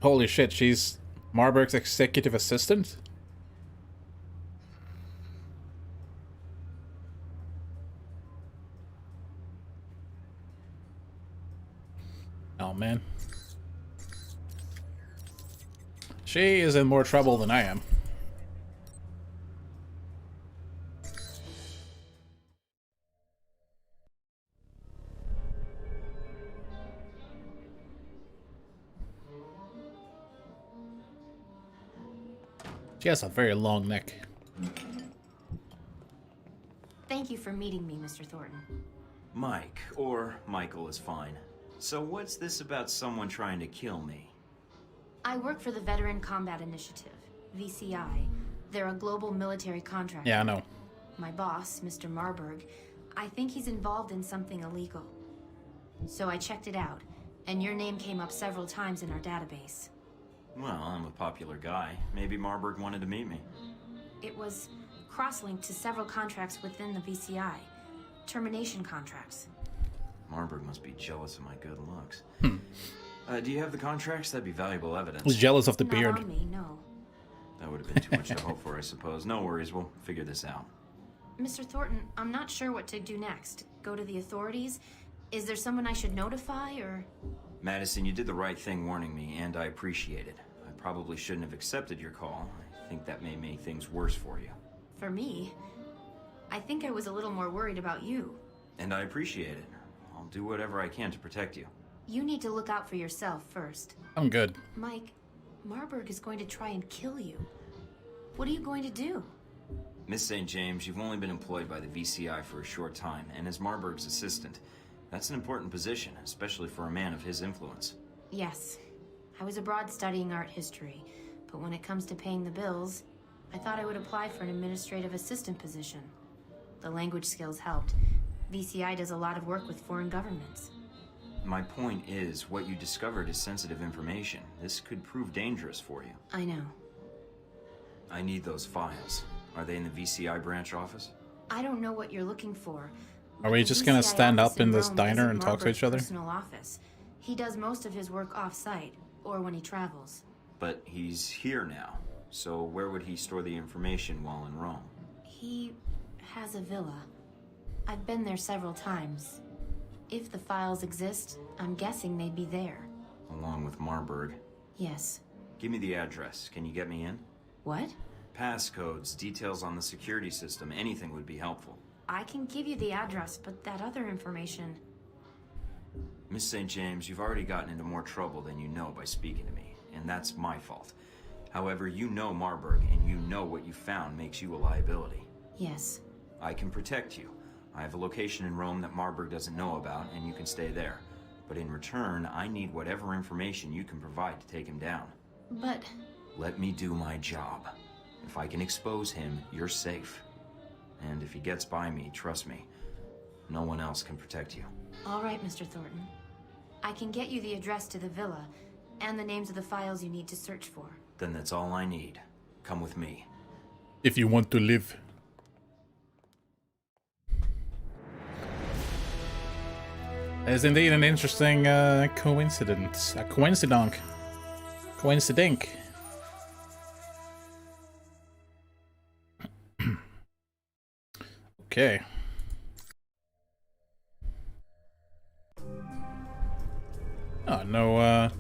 Holy shit, she's Marburg's executive assistant? Oh man. She is in more trouble than I am. She has a very long neck. Thank you for meeting me, Mr. Thornton. Mike, or Michael is fine. So what's this about someone trying to kill me? I work for the Veteran Combat Initiative, VCI. They're a global military contractor. Yeah, I know. My boss, Mr. Marburg, I think he's involved in something illegal. So I checked it out, and your name came up several times in our database. Well, I'm a popular guy. Maybe Marburg wanted to meet me. It was cross-linked to several contracts within the VCI. Termination contracts. Marburg must be jealous of my good looks. Do you have the contracts? That'd be valuable evidence. He's jealous of the Not beard. on me, no. That would have been too much to hope for, I suppose. No worries, we'll figure this out. Mr. Thornton, I'm not sure what to do next. Go to the authorities? Is there someone I should notify, or...? Madison, you did the right thing warning me, and I appreciate it. I probably shouldn't have accepted your call. I think that may make things worse for you. For me? I think I was a little more worried about you. And I appreciate it. I'll do whatever I can to protect you. You need to look out for yourself first. I'm good. Mike, Marburg is going to try and kill you. What are you going to do? Miss St. James, you've only been employed by the VCI for a short time, and as Marburg's assistant. That's an important position, especially for a man of his influence. Yes. I was abroad studying art history, but when it comes to paying the bills, I thought I would apply for an administrative assistant position. The language skills helped. VCI does a lot of work with foreign governments. My point is, what you discovered is sensitive information. This could prove dangerous for you. I know. I need those files. Are they in the VCI branch office? I don't know what you're looking for. Are we The just gonna VCI stand office up in this Rome diner isn't and talk to Marburg's each other? Personal office. He does most of his work off-site, or when he travels. But he's here now. So where would he store the information while in Rome? He has a villa. I've been there several times. If the files exist, I'm guessing they'd be there. Along with Marburg. Yes. Give me the address. Can you get me in? What? Passcodes, details on the security system, anything would be helpful. I can give you the address, but that other information... Miss St. James, you've already gotten into more trouble than you know by speaking to me, and that's my fault. However, you know Marburg, and you know what you found makes you a liability. Yes. I can protect you. I have a location in Rome that Marburg doesn't know about, and you can stay there. But in return, I need whatever information you can provide to take him down. But... Let me do my job. If I can expose him, you're safe. And if he gets by me, trust me, no one else can protect you. All right, Mr. Thornton. I can get you the address to the villa, and the names of the files you need to search for. Then that's all I need. Come with me. If you want to live. It's indeed an interesting coincidence. A coincidonk. Coincidink. Okay. Oh, no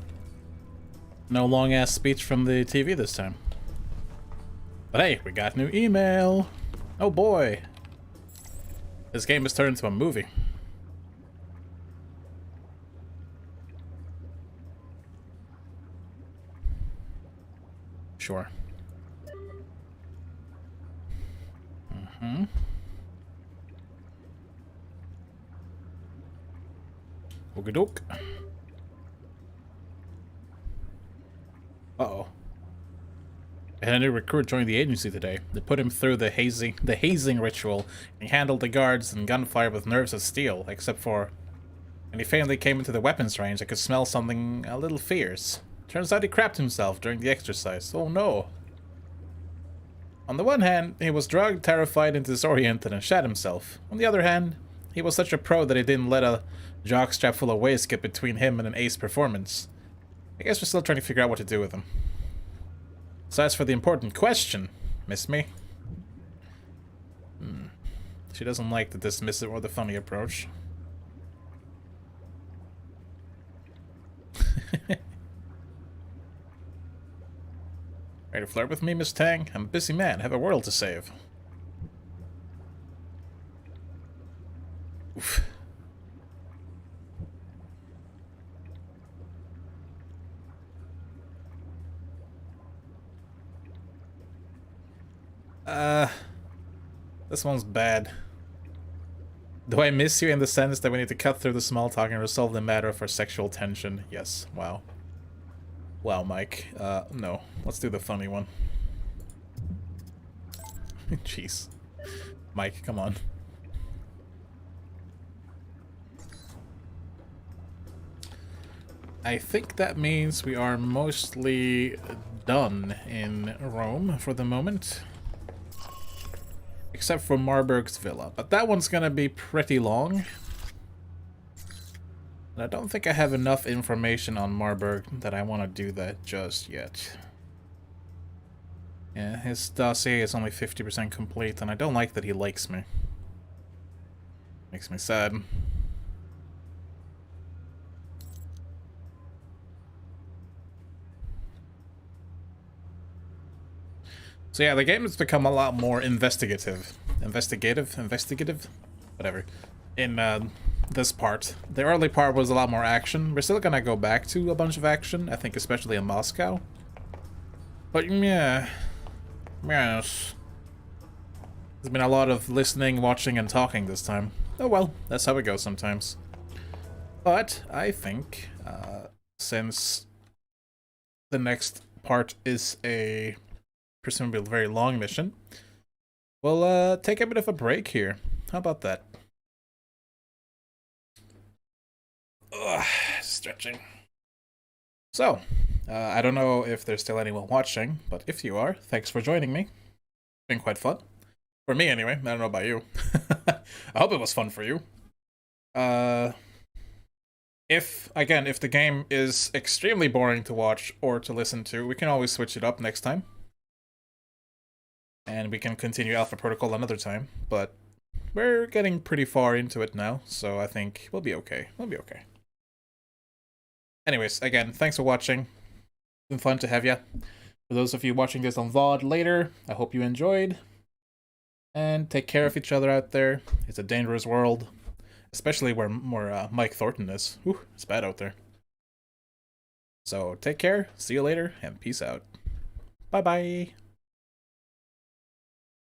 long-ass speech from the TV this time. But hey, we got new email. Oh boy. This game has turned into a movie. Sure. Okey-doke. Uh-oh. I had a new recruit join the agency today. They put him through the hazing ritual, and he handled the guards and gunfire with nerves of steel, except for when he finally came into the weapons range, I could smell something a little fierce. Turns out he crapped himself during the exercise. Oh no. On the one hand, he was drugged, terrified, and disoriented, and shat himself. On the other hand, he was such a pro that he didn't let a jockstrap full of waste get between him and an ace performance. I guess we're still trying to figure out what to do with him. So as for the important question, Miss Me. She doesn't like the dismissive or the funny approach. Ready to flirt with me, Miss Tang? I'm a busy man, have a world to save. Oof. This one's bad. Do I miss you in the sense that we need to cut through the small talk and resolve the matter of our sexual tension? Yes. Wow. Wow, Mike. No. Let's do the funny one. Jeez. Mike, come on. I think that means we are mostly done in Rome for the moment. Except for Marburg's villa. But that one's gonna be pretty long. And I don't think I have enough information on Marburg that I want to do that just yet. Yeah, his dossier is only 50% complete, and I don't like that he likes me. Makes me sad. So yeah, the game has become a lot more investigative. Investigative? Whatever. In this part. The early part was a lot more action. We're still gonna go back to a bunch of action, I think especially in Moscow. But yeah. Yes. There's been a lot of listening, watching, and talking this time. Oh well, that's how it goes sometimes. But I think, since the next part is a presumably very long mission, we'll take a bit of a break here. How about that? Ugh, stretching. So, I don't know if there's still anyone watching, but if you are, thanks for joining me. It's been quite fun. For me, anyway. I don't know about you. I hope it was fun for you. If the game is extremely boring to watch or to listen to, we can always switch it up next time. And we can continue Alpha Protocol another time, but we're getting pretty far into it now, so I think we'll be okay. We'll be okay. Anyways, again, thanks for watching. It's been fun to have you. For those of you watching this on VOD later, I hope you enjoyed. And take care of each other out there. It's a dangerous world. Especially where Mike Thornton is. Whew, it's bad out there. So take care, see you later, and peace out. Bye-bye.